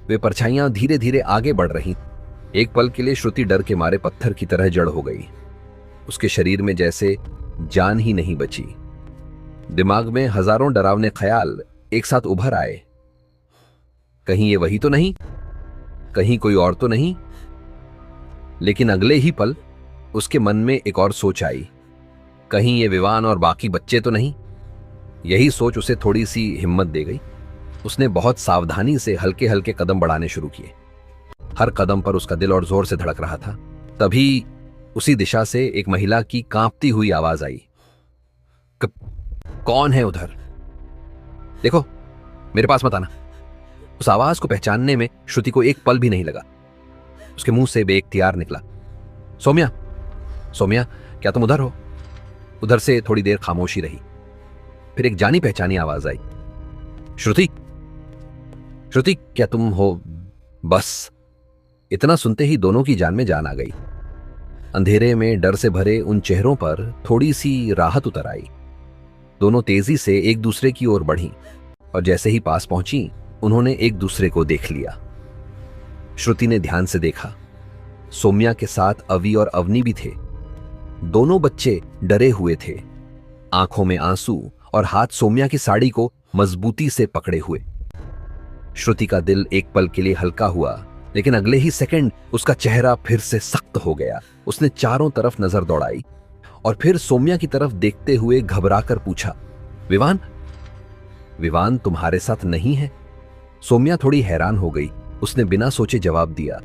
वे परछाइयां धीरे धीरे आगे बढ़ रहीं। एक पल के लिए श्रुति डर के मारे पत्थर की तरह जड़ हो गई। उसके शरीर में जैसे जान ही नहीं बची। दिमाग में हजारों डरावने ख्याल एक साथ उभर आए। कहीं ये वही तो नहीं, कहीं कोई और तो नहीं। लेकिन अगले ही पल उसके मन में एक और सोच आई, कहीं ये विवान और बाकी बच्चे तो नहीं। यही सोच उसे थोड़ी सी हिम्मत दे गई। उसने बहुत सावधानी से हल्के हल्के कदम बढ़ाने शुरू किए। हर कदम पर उसका दिल और जोर से धड़क रहा था। तभी उसी दिशा से एक महिला की कांपती हुई आवाज आई, कौन है उधर? देखो, मेरे पास मत आना। उस आवाज को पहचानने में श्रुति को एक पल भी नहीं लगा। उसके मुंह से बेइख्तियार निकला, सौम्या, सौम्या, क्या तुम उधर हो? उधर से थोड़ी देर खामोशी रही। फिर एक जानी पहचानी आवाज आई, श्रुति, श्रुति, क्या तुम हो? बस इतना सुनते ही दोनों की जान में जान आ गई। अंधेरे में डर से भरे उन चेहरों पर थोड़ी सी राहत उतर आई। दोनों तेजी से एक दूसरे की ओर बढ़ी और जैसे ही पास पहुंची, उन्होंने एक दूसरे को देख लिया। श्रुति ने ध्यान से देखा, सौम्या के साथ अवि और अवनी भी थे। दोनों बच्चे डरे हुए थे, आंखों में आंसू और हाथ सौम्या की साड़ी को मजबूती से पकड़े हुए। श्रुति का दिल एक पल के लिए हल्का हुआ लेकिन अगले ही सेकंड उसका चेहरा फिर से सख्त हो गया। उसने चारों तरफ नजर दौड़ाई और फिर सौम्या की तरफ देखते हुए घबराकर पूछा, विवान, विवान तुम्हारे साथ नहीं है? सौम्या थोड़ी हैरान हो गई। उसने बिना सोचे जवाब दिया,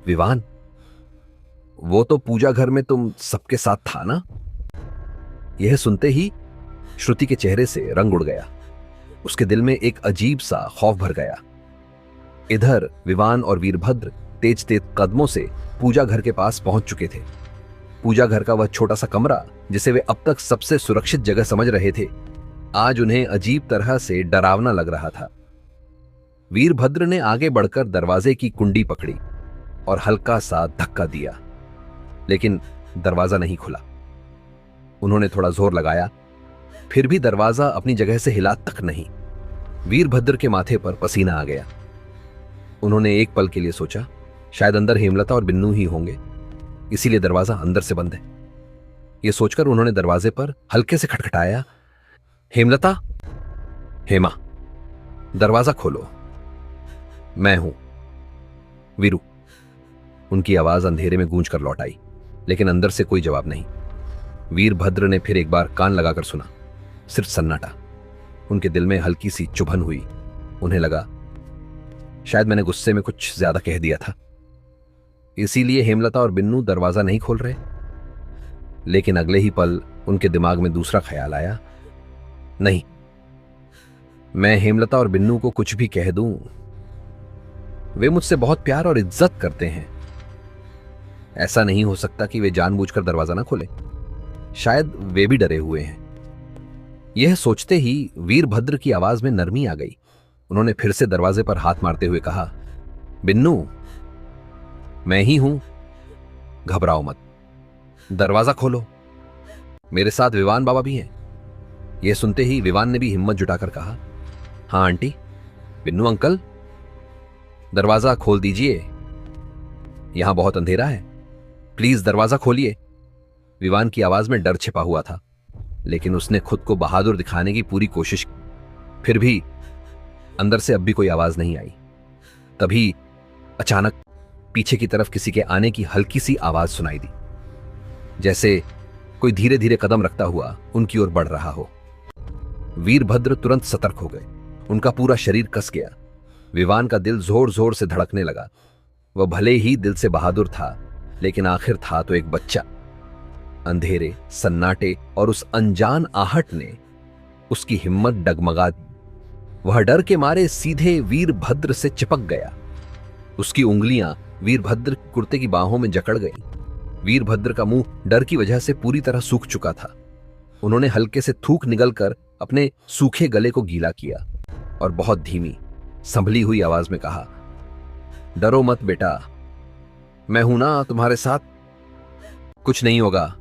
विवान, वो तो पूजा घर में तुम सबके साथ था ना? यह सुनते ही श्रुति के चेहरे से रंग उड़ गया। उसके दिल में एक अजीब सा खौफ भर गया। इधर विवान और वीरभद्र तेज तेज कदमों से पूजा घर के पास पहुंच चुके थे। पूजा घर का वह छोटा सा कमरा जिसे वे अब तक सबसे सुरक्षित जगह समझ रहे थे, आज उन्हें अजीब तरह से डरावना लग रहा था। वीरभद्र ने आगे बढ़कर दरवाजे की कुंडी पकड़ी और हल्का सा धक्का दिया, लेकिन दरवाजा नहीं खुला। उन्होंने थोड़ा जोर लगाया, फिर भी दरवाजा अपनी जगह से हिला तक नहीं। वीरभद्र के माथे पर पसीना आ गया। उन्होंने एक पल के लिए सोचा, शायद अंदर हेमलता और बिन्नू ही होंगे, इसीलिए दरवाजा अंदर से बंद है। यह सोचकर उन्होंने दरवाजे पर हल्के से खटखटाया, हेमलता, हेमा, दरवाजा खोलो, मैं हूं, वीरू। उनकी आवाज अंधेरे में गूंज कर लौट आई, लेकिन अंदर से कोई जवाब नहीं। वीरभद्र ने फिर एक बार कान लगाकर सुना, सिर्फ सन्नाटा। उनके दिल में हल्की सी चुभन हुई। उन्हें लगा, शायद मैंने गुस्से में कुछ ज्यादा कह दिया था, इसीलिए हेमलता और बिन्नू दरवाजा नहीं खोल रहे। लेकिन अगले ही पल उनके दिमाग में दूसरा ख्याल आया, नहीं, मैं हेमलता और बिन्नू को कुछ भी कह दूं, वे मुझसे बहुत प्यार और इज्जत करते हैं। ऐसा नहीं हो सकता कि वे जानबूझकर दरवाजा ना खोले। शायद वे भी डरे हुए हैं। यह सोचते ही वीरभद्र की आवाज में नरमी आ गई। उन्होंने फिर से दरवाजे पर हाथ मारते हुए कहा, बिन्नू, मैं ही हूं, घबराओ मत, दरवाजा खोलो, मेरे साथ विवान बाबा भी हैं। यह सुनते ही विवान ने भी हिम्मत जुटाकर कहा, हां आंटी, बिन्नू अंकल, दरवाजा खोल दीजिए, यहां बहुत अंधेरा है, प्लीज दरवाजा खोलिए। विवान की आवाज में डर छिपा हुआ था, लेकिन उसने खुद को बहादुर दिखाने की पूरी कोशिश की। फिर भी अंदर से अब भी कोई आवाज नहीं आई। तभी अचानक पीछे की तरफ किसी के आने की हल्की सी आवाज सुनाई दी, जैसे कोई धीरे धीरे कदम रखता हुआ उनकी ओर बढ़ रहा हो। वीरभद्र तुरंत सतर्क हो गए। उनका पूरा शरीर कस गया। विवान का दिल जोर जोर से धड़कने लगा। वह भले ही दिल से बहादुर था, लेकिन आखिर था तो एक बच्चा। अंधेरे, सन्नाटे और उस अनजान आहट ने उसकी हिम्मत डगमगा दी। वह डर के मारे सीधे वीरभद्र से चिपक गया। उसकी उंगलियां वीरभद्र कुर्ते की बाहों में जकड़ गईं। वीरभद्र का मुंह डर की वजह से पूरी तरह सूख चुका था। उन्होंने हल्के से थूक निगलकर अपने सूखे गले को गीला किया और बहुत धीमी, संभली हुई आवाज में कहा, डरो मत बेटा, मैं हूं ना तुम्हारे साथ, कुछ नहीं होगा।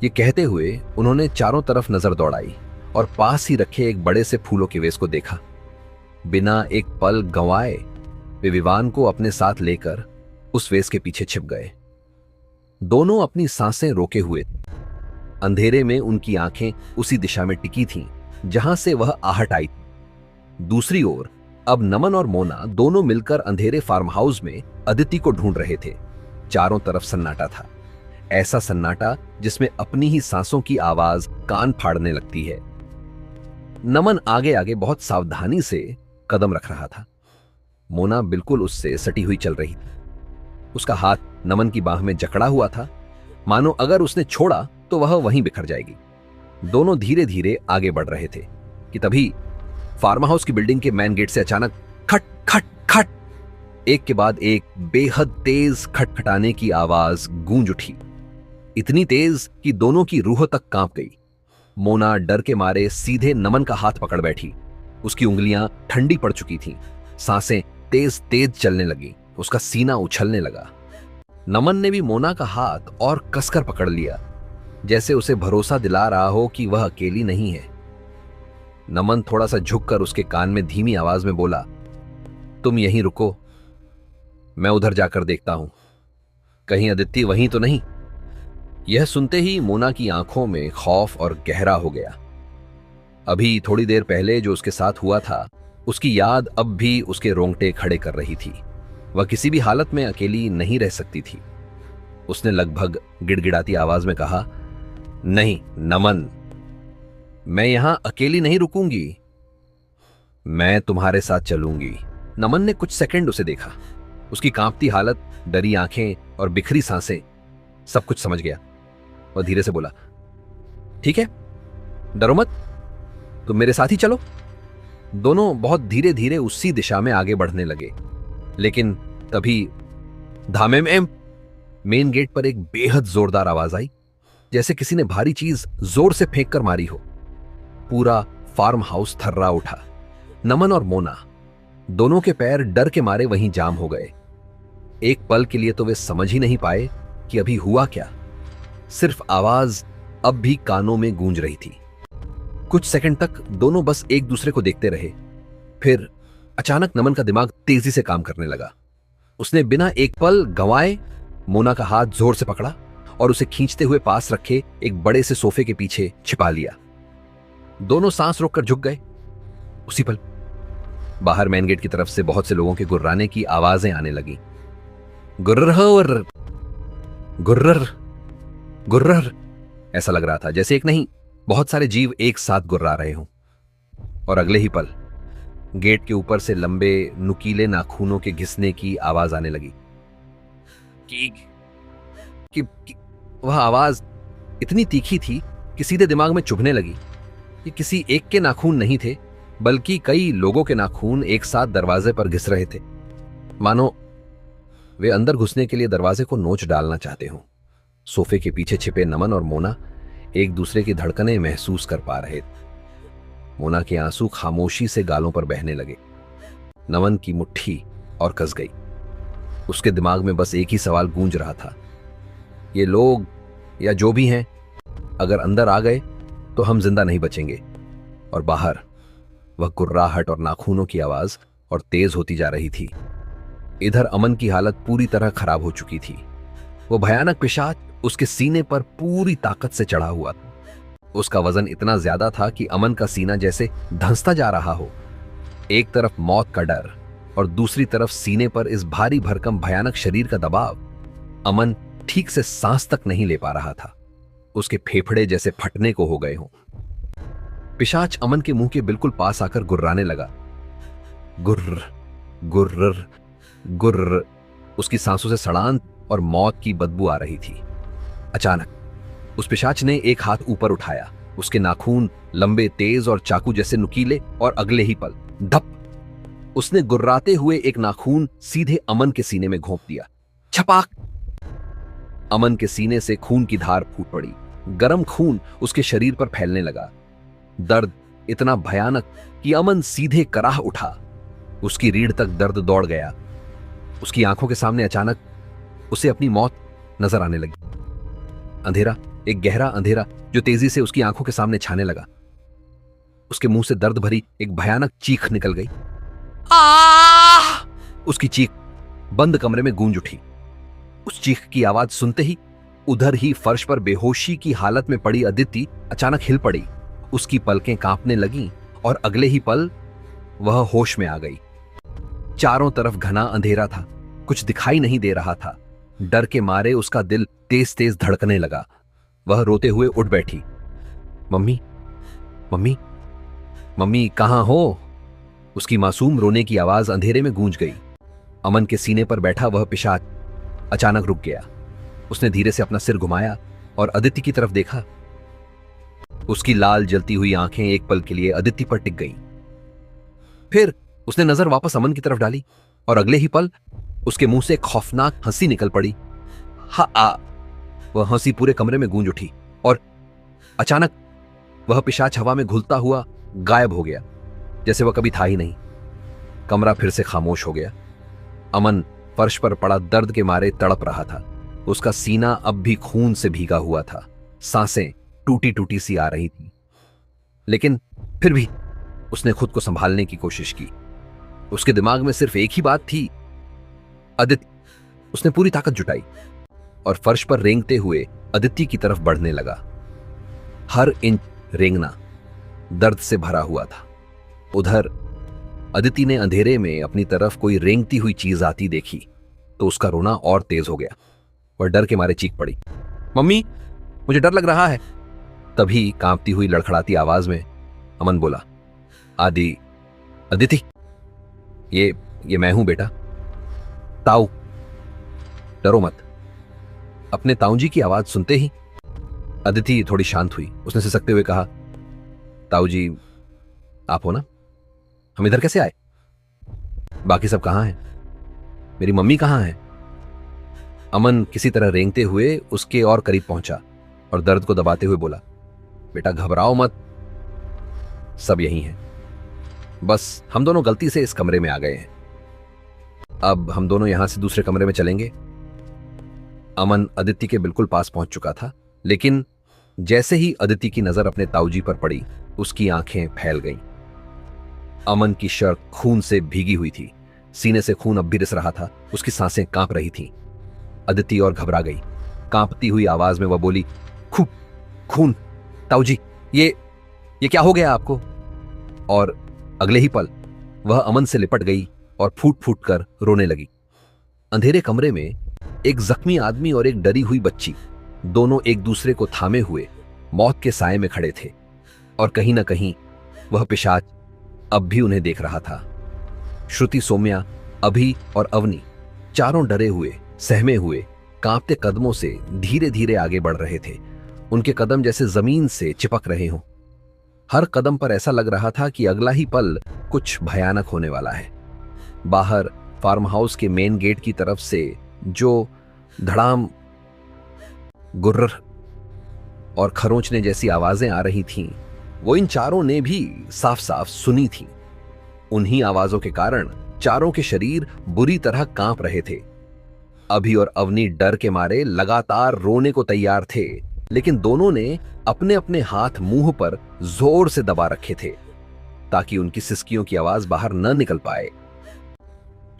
ये कहते हुए उन्होंने चारों तरफ नजर दौड़ाई और पास ही रखे एक बड़े से फूलों के वेस को देखा। बिना एक पल गंवाए वे विवान को अपने साथ लेकर उस वेस के पीछे छिप गए। दोनों अपनी सांसें रोके हुए। अंधेरे में उनकी आंखें उसी दिशा में टिकी थीं जहां से वह आहट आई। दूसरी ओर अब नमन और मोना दोनों मिलकर अंधेरे फार्म हाउस में अदिति को ढूंढ रहे थे। चारों तरफ सन्नाटा था, ऐसा सन्नाटा जिसमें अपनी ही सांसों की आवाज कान फाड़ने लगती है। नमन आगे आगे बहुत सावधानी से कदम रख रहा था। मोना बिल्कुल उससे सटी हुई चल रही थी। उसका हाथ नमन की बाह में जकड़ा हुआ था, मानो अगर उसने छोड़ा तो वह वहीं बिखर जाएगी। दोनों धीरे धीरे आगे बढ़ रहे थे कि तभी फार्म हाउस की बिल्डिंग के मेन गेट से अचानक खट खट खट, एक के बाद एक बेहद तेज खटखटाने की आवाज गूंज उठी। इतनी तेज कि दोनों की रूह तक कांप गई। मोना डर के मारे सीधे नमन का हाथ पकड़ बैठी। उसकी उंगलियां ठंडी पड़ चुकी थीं, सांसें तेज तेज चलने लगी, उसका सीना उछलने लगा। नमन ने भी मोना का हाथ और कसकर पकड़ लिया, जैसे उसे भरोसा दिला रहा हो कि वह अकेली नहीं है। नमन थोड़ा सा झुककर उसके कान में धीमी आवाज में बोला, तुम यहीं रुको, मैं उधर जाकर देखता हूं, कहीं अदिति वहीं तो नहीं। यह सुनते ही मोना की आंखों में खौफ और गहरा हो गया। अभी थोड़ी देर पहले जो उसके साथ हुआ था, उसकी याद अब भी उसके रोंगटे खड़े कर रही थी। वह किसी भी हालत में अकेली नहीं रह सकती थी। उसने लगभग गिड़गिड़ाती आवाज में कहा, नहीं नमन, मैं यहां अकेली नहीं रुकूंगी, मैं तुम्हारे साथ चलूंगी। नमन ने कुछ सेकंड उसे देखा। उसकी कांपती हालत, डरी आंखें और बिखरी सांसें, सब कुछ समझ गया। वह धीरे से बोला, ठीक है, डरो मत, तुम मेरे साथ ही चलो। दोनों बहुत धीरे धीरे उसी दिशा में आगे बढ़ने लगे। लेकिन तभी धामे में मेन गेट पर एक बेहद जोरदार आवाज आई, जैसे किसी ने भारी चीज जोर से फेंक कर मारी हो। पूरा फार्म हाउस थर्रा उठा। नमन और मोना दोनों के पैर डर के मारे वहीं जाम हो गए। एक पल के लिए तो वे समझ ही नहीं पाए कि अभी हुआ क्या। सिर्फ आवाज अब भी कानों में गूंज रही थी। कुछ सेकंड तक दोनों बस एक दूसरे को देखते रहे। फिर अचानक नमन का दिमाग तेजी से काम करने लगा। उसने बिना एक पल गंवाए मोना का हाथ जोर से पकड़ा और उसे खींचते हुए पास रखे एक बड़े से सोफे के पीछे छिपा लिया। दोनों सांस रोककर झुक गए। उसी पल बाहर मेन गेट की तरफ से बहुत से लोगों के गुर्राने की आवाजें आने लगी। गुर्र गुर्र गुर्र, ऐसा लग रहा था जैसे एक नहीं बहुत सारे जीव एक साथ गुर्रा रहे हों। और अगले ही पल गेट के ऊपर से लंबे नुकीले नाखूनों के घिसने की आवाज आने लगी। वह आवाज इतनी तीखी थी कि सीधे दिमाग में चुभने लगी। ये किसी एक के नाखून नहीं थे, बल्कि कई लोगों के नाखून एक साथ दरवाजे पर घिस रहे थे, मानो वे अंदर घुसने के लिए दरवाजे को नोच डालना चाहते हों। सोफे के पीछे छिपे नमन और मोना एक दूसरे की धड़कनें महसूस कर पा रहे थे। मोना के आंसू खामोशी से गालों पर बहने लगे। नमन की मुट्ठी और कस गई। उसके दिमाग में बस एक ही सवाल गूंज रहा था, ये लोग या जो भी हैं, अगर अंदर आ गए तो हम जिंदा नहीं बचेंगे। और बाहर वह गुर्राहट और नाखूनों की आवाज और तेज होती जा रही थी। इधर अमन की हालत पूरी तरह खराब हो चुकी थी। वो भयानक पिशाच उसके सीने पर पूरी ताकत से चढ़ा हुआ था। उसका वजन इतना ज्यादा था कि अमन का सीना जैसे धंसता जा रहा हो। एक तरफ मौत का डर और दूसरी तरफ सीने पर इस भारी भरकम भयानक शरीर का दबाव। अमन ठीक से सांस तक नहीं ले पा रहा था। उसके फेफड़े जैसे फटने को हो गए हों। पिशाच अमन के मुंह के बिल्कुल पास आकर गुर्राने लगा। गुर्र गुर्र गुर्र। उसकी सांसों से सड़ान और मौत की बदबू आ रही थी। अचानक उस पिशाच ने एक हाथ ऊपर उठाया। उसके नाखून लंबे, तेज और चाकू जैसे नुकीले, और अगले ही पल धप, उसने गुर्राते हुए एक नाखून सीधे अमन के सीने में घोंप दिया। छपाक! अमन के सीने से खून की धार फूट पड़ी। गर्म खून उसके शरीर पर फैलने लगा। दर्द इतना भयानक कि अमन सीधे कराह उठा। उसकी रीढ़ तक दर्द दौड़ गया। उसकी आंखों के सामने अचानक उसे अपनी मौत नजर आने लगी। अंधेरा, एक गहरा अंधेरा जो तेजी से उसकी आंखों के सामने छाने लगा। उसके मुंह से दर्द भरी एक भयानक चीख निकल गई। आह! उसकी चीख बंद कमरे में गूंज उठी। उस चीख की आवाज सुनते ही उधर ही फर्श पर बेहोशी की हालत में पड़ी अदिति अचानक हिल पड़ी। उसकी पलकें कांपने लगीं और अगले ही पल वह होश में आ गई। चारों तरफ घना अंधेरा था, कुछ दिखाई नहीं दे रहा था। डर के मारे उसका दिल तेज तेज धड़कने लगा। वह रोते हुए उठ बैठी। मम्मी, मम्मी, मम्मी कहां हो? उसकी मासूम रोने की आवाज अंधेरे में गूंज गई। अमन के सीने पर बैठा वह पिशाच अचानक रुक गया। उसने धीरे से अपना सिर घुमाया और अदिति की तरफ देखा। उसकी लाल जलती हुई आंखें एक पल के लिए अदिति पर टिक गईं। फिर उसने नजर वापस अमन की तरफ डाली और अगले ही पल उसके मुंह से एक खौफनाक हंसी निकल पड़ी। वह हंसी पूरे कमरे में गूंज उठी और अचानक वह पिशाच हवा में घुलता हुआ गायब हो गया, जैसे वह कभी था ही नहीं। कमरा फिर से खामोश हो गया। अमन फर्श पर पड़ा दर्द के मारे तड़प रहा था। उसका सीना अब भी खून से भीगा हुआ था। सांसें टूटी टूटी सी आ रही थी, लेकिन फिर भी उसने खुद को संभालने की कोशिश की। उसके दिमाग में सिर्फ एक ही बात थी, अदिति। उसने पूरी ताकत जुटाई और फर्श पर रेंगते हुए अदिति की तरफ बढ़ने लगा। हर इंच रेंगना दर्द से भरा हुआ था। उधर अदिति ने अंधेरे में अपनी तरफ कोई रेंगती हुई चीज आती देखी तो उसका रोना और तेज हो गया। वह डर के मारे चीख पड़ी, मम्मी मुझे डर लग रहा है। तभी कांपती हुई लड़खड़ाती आवाज में अमन बोला, अदिति, ये मैं हूं बेटा, ताऊ, डरो मत। अपने ताऊ जी की आवाज सुनते ही अदिति थोड़ी शांत हुई। उसने सिसकते हुए कहा, ताऊ जी आप हो ना? हम इधर कैसे आए? बाकी सब कहां हैं? मेरी मम्मी कहां है? अमन किसी तरह रेंगते हुए उसके और करीब पहुंचा और दर्द को दबाते हुए बोला, बेटा घबराओ मत, सब यही हैं। बस हम दोनों गलती से इस कमरे में आ गए हैं। अब हम दोनों यहां से दूसरे कमरे में चलेंगे। अमन अदिति के बिल्कुल पास पहुंच चुका था, लेकिन जैसे ही अदिति की नजर अपने ताऊजी पर पड़ी, उसकी आंखें फैल गईं। अमन की शर्ट खून से भीगी हुई थी, सीने से खून अब भी रिस रहा था, उसकी सांसें कांप रही थीं। अदिति और घबरा गई। कांपती हुई आवाज में वह बोली, खून, ताऊजी, ये क्या हो गया आपको? और अगले ही पल वह अमन से लिपट गई और फूट फूट कर रोने लगी। अंधेरे कमरे में एक जख्मी आदमी और एक डरी हुई बच्ची, दोनों एक दूसरे को थामे हुए मौत के साए में खड़े थे और कहीं ना कहीं वह पिशाच अब भी उन्हें देख रहा था। श्रुति, सौम्या, अभि और अवनी चारों डरे हुए, सहमे हुए, कांपते कदमों से धीरे धीरे आगे बढ़ रहे थे। उनके कदम जैसे जमीन से चिपक रहे हों। हर कदम पर ऐसा लग रहा था कि अगला ही पल कुछ भयानक होने वाला है। बाहर फार्म हाउस के मेन गेट की तरफ से जो धड़ाम, गुर्र और खरोंचने जैसी आवाजें आ रही थीं, वो इन चारों ने भी साफ साफ सुनी थीं। उन्हीं आवाजों के कारण चारों के शरीर बुरी तरह कांप रहे थे। अभि और अवनी डर के मारे लगातार रोने को तैयार थे, लेकिन दोनों ने अपने अपने हाथ मुंह पर जोर से दबा रखे थे ताकि उनकी सिसकियों की आवाज बाहर न निकल पाए।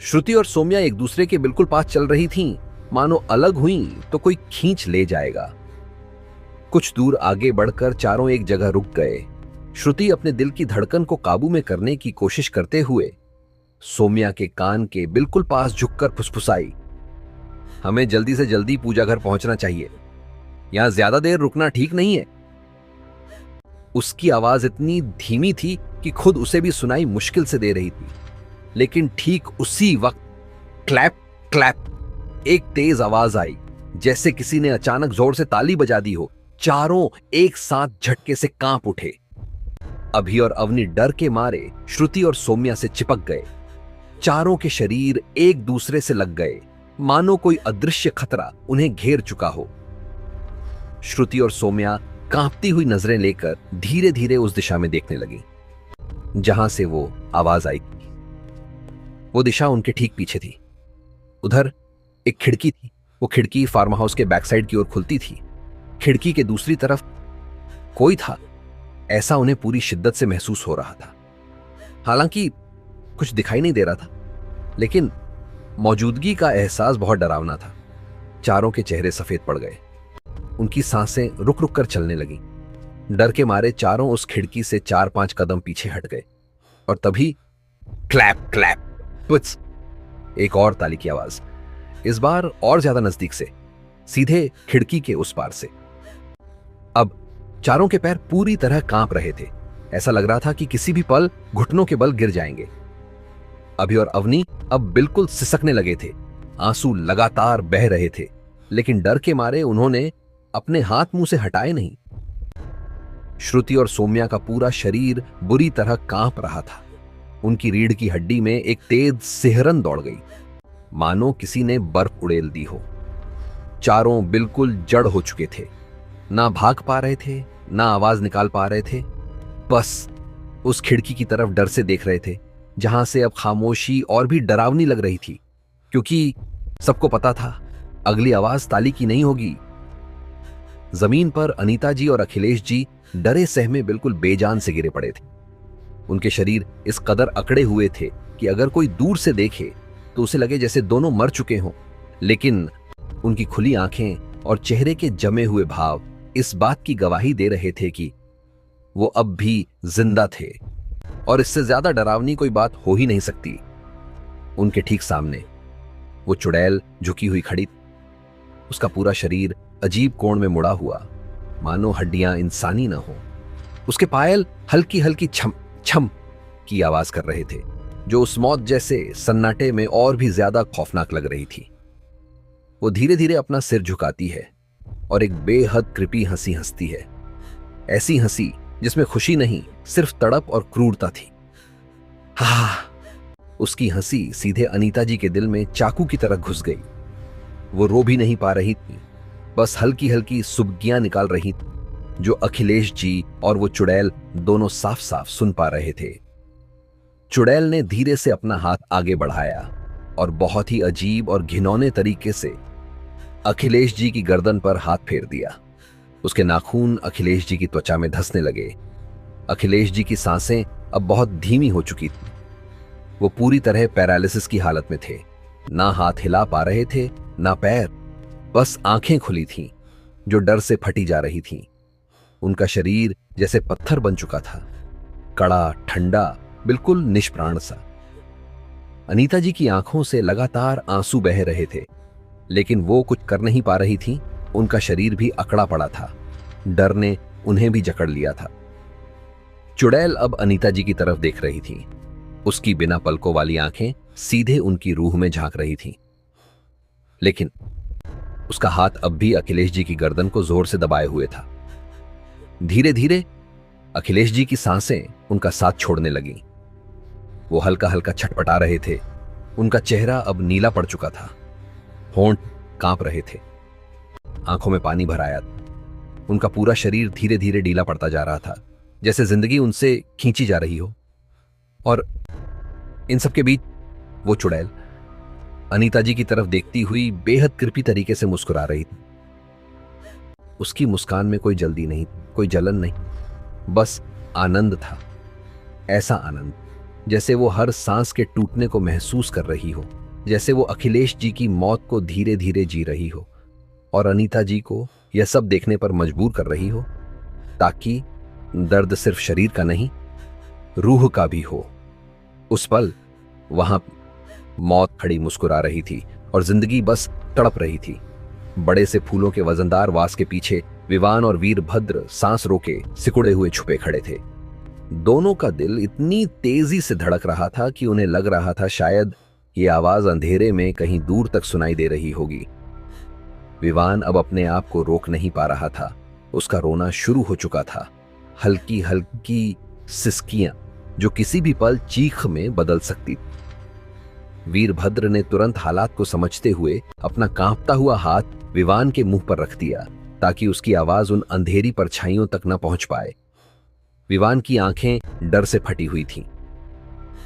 श्रुति और सौम्या एक दूसरे के बिल्कुल पास चल रही थीं, मानो अलग हुई तो कोई खींच ले जाएगा। कुछ दूर आगे बढ़कर चारों एक जगह रुक गए। श्रुति अपने दिल की धड़कन को काबू में करने की कोशिश करते हुए सौम्या के कान के बिल्कुल पास झुककर फुसफुसाई, हमें जल्दी से जल्दी पूजा घर पहुंचना चाहिए, यहां ज्यादा देर रुकना ठीक नहीं है। उसकी आवाज इतनी धीमी थी कि खुद उसे भी सुनाई मुश्किल से दे रही थी। लेकिन ठीक उसी वक्त क्लैप क्लैप एक तेज आवाज आई, जैसे किसी ने अचानक जोर से ताली बजा दी हो। चारों एक साथ झटके से कांप उठे। अभि और अवनी डर के मारे श्रुति और सौम्या से चिपक गए। चारों के शरीर एक दूसरे से लग गए, मानो कोई अदृश्य खतरा उन्हें घेर चुका हो। श्रुति और सौम्या कांपती हुई नजरें लेकर धीरे धीरे उस दिशा में देखने लगी जहां से वो आवाज आई। वो दिशा उनके ठीक पीछे थी। उधर एक खिड़की थी। वो खिड़की फार्म हाउस के बैक साइड की ओर खुलती थी। खिड़की के दूसरी तरफ कोई था, ऐसा उन्हें पूरी शिद्दत से महसूस हो रहा था। हालांकि कुछ दिखाई नहीं दे रहा था, लेकिन मौजूदगी का एहसास बहुत डरावना था। चारों के चेहरे सफेद पड़ गए। उनकी सांसें रुक रुक कर चलने लगी। डर के मारे चारों उस खिड़की से 4-5 कदम पीछे हट गए और तभी क्लैप क्लैप पुट्स, एक और ताली की आवाज, इस बार और ज्यादा नजदीक से, सीधे खिड़की के उस पार से। अब चारों के पैर पूरी तरह कांप रहे थे। ऐसा लग रहा था कि किसी भी पल घुटनों के बल गिर जाएंगे। अभि और अवनी अब बिल्कुल सिसकने लगे थे। आंसू लगातार बह रहे थे, लेकिन डर के मारे उन्होंने अपने हाथ मुंह से हटाए नहीं। श्रुति और सौम्या का पूरा शरीर बुरी तरह कांप रहा था। उनकी रीढ़ की हड्डी में एक तेज सिहरन दौड़ गई, मानो किसी ने बर्फ उड़ेल दी हो। चारों बिल्कुल जड़ हो चुके थे, ना भाग पा रहे थे, ना आवाज निकाल पा रहे थे। बस उस खिड़की की तरफ डर से देख रहे थे, जहां से अब खामोशी और भी डरावनी लग रही थी, क्योंकि सबको पता था अगली आवाज ताली की नहीं होगी। जमीन पर अनीता जी और अखिलेश जी डरे सहमे बिल्कुल बेजान से गिरे पड़े थे। उनके शरीर इस कदर अकड़े हुए थे कि अगर कोई दूर से देखे तो उसे लगे जैसे दोनों मर चुके हों, लेकिन उनकी खुली आंखें और चेहरे के जमे हुए भाव इस बात की गवाही दे रहे थे कि वो अब भी जिंदा थे। और इससे ज्यादा डरावनी कोई बात हो ही नहीं सकती। उनके ठीक सामने वो चुड़ैल झुकी हुई खड़ी, उसका पूरा शरीर अजीब कोण में मुड़ा हुआ, मानो हड्डियां इंसानी न हो। उसके पायल हल्की हल्की छम छम की आवाज कर रहे थे, जो उस मौत जैसे सन्नाटे में और भी ज्यादा खौफनाक लग रही थी। वो धीरे धीरे अपना सिर झुकाती है और एक बेहद कृपी हंसी हंसती है, ऐसी हंसी जिसमें खुशी नहीं, सिर्फ तड़प और क्रूरता थी। हा! उसकी हंसी सीधे अनीता जी के दिल में चाकू की तरह घुस गई। वो रो भी नहीं पा रही थी, बस हल्की हल्की सुबगियां निकाल रही थी, जो अखिलेश जी और वो चुड़ैल दोनों साफ साफ सुन पा रहे थे। चुड़ैल ने धीरे से अपना हाथ आगे बढ़ाया और बहुत ही अजीब और घिनौने तरीके से अखिलेश जी की गर्दन पर हाथ फेर दिया। उसके नाखून अखिलेश जी की त्वचा में धंसने लगे। अखिलेश जी की सांसें अब बहुत धीमी हो चुकी थी। वो पूरी तरह पैरालिसिस की हालत में थे, ना हाथ हिला पा रहे थे ना पैर, बस आंखें खुली थीं जो डर से फटी जा रही थीं। उनका शरीर जैसे पत्थर बन चुका था, कड़ा, ठंडा, बिल्कुल निष्प्राण सा। अनीता जी की आंखों से लगातार आंसू बह रहे थे, लेकिन वो कुछ कर नहीं पा रही थी। उनका शरीर भी अकड़ा पड़ा था, डर ने उन्हें भी जकड़ लिया था। चुड़ैल अब अनीता जी की तरफ देख रही थी। उसकी बिना पलकों वाली आंखें सीधे उनकी रूह में झांक रही थीं। लेकिन उसका हाथ अब भी अखिलेश जी की गर्दन को जोर से दबाए हुए था। धीरे धीरे अखिलेश जी की सांसें उनका साथ छोड़ने लगीं। वो हल्का हल्का छटपटा रहे थे। उनका चेहरा अब नीला पड़ चुका था, होंठ कांप रहे थे, आंखों में पानी भर आया था। उनका पूरा शरीर धीरे धीरे ढीला पड़ता जा रहा था, जैसे जिंदगी उनसे खींची जा रही हो। और इन सबके बीच वो चुड़ैल अनीता जी की तरफ देखती हुई बेहद कृपी तरीके से मुस्कुरा रही थी। उसकी मुस्कान में कोई जल्दी नहीं, कोई जलन नहीं, बस आनंद था। ऐसा आनंद जैसे वो हर सांस के टूटने को महसूस कर रही हो, जैसे वो अखिलेश जी की मौत को धीरे धीरे जी रही हो और अनीता जी को यह सब देखने पर मजबूर कर रही हो, ताकि दर्द सिर्फ शरीर का नहीं, रूह का भी हो। उस पल वहां मौत खड़ी मुस्कुरा रही थी और जिंदगी बस तड़प रही थी। बड़े से फूलों के वजनदार वास के पीछे विवान और वीरभद्र सांस रोके सिकुड़े हुए छुपे खड़े थे। दोनों का दिल इतनी तेजी से धड़क रहा था कि उन्हें लग रहा था शायद ये आवाज अंधेरे में कहीं दूर तक सुनाई दे रही होगी। विवान अब अपने आप को रोक नहीं पा रहा था। उसका रोना शुरू हो चुका था, हल्की हल्की सिसकियां जो किसी भी पल चीख में बदल सकती थी। वीरभद्र ने तुरंत हालात को समझते हुए अपना कांपता हुआ हाथ विवान के मुंह पर रख दिया, ताकि उसकी आवाज उन अंधेरी परछाइयों तक न पहुंच पाए। विवान की आंखें डर से फटी हुई थीं।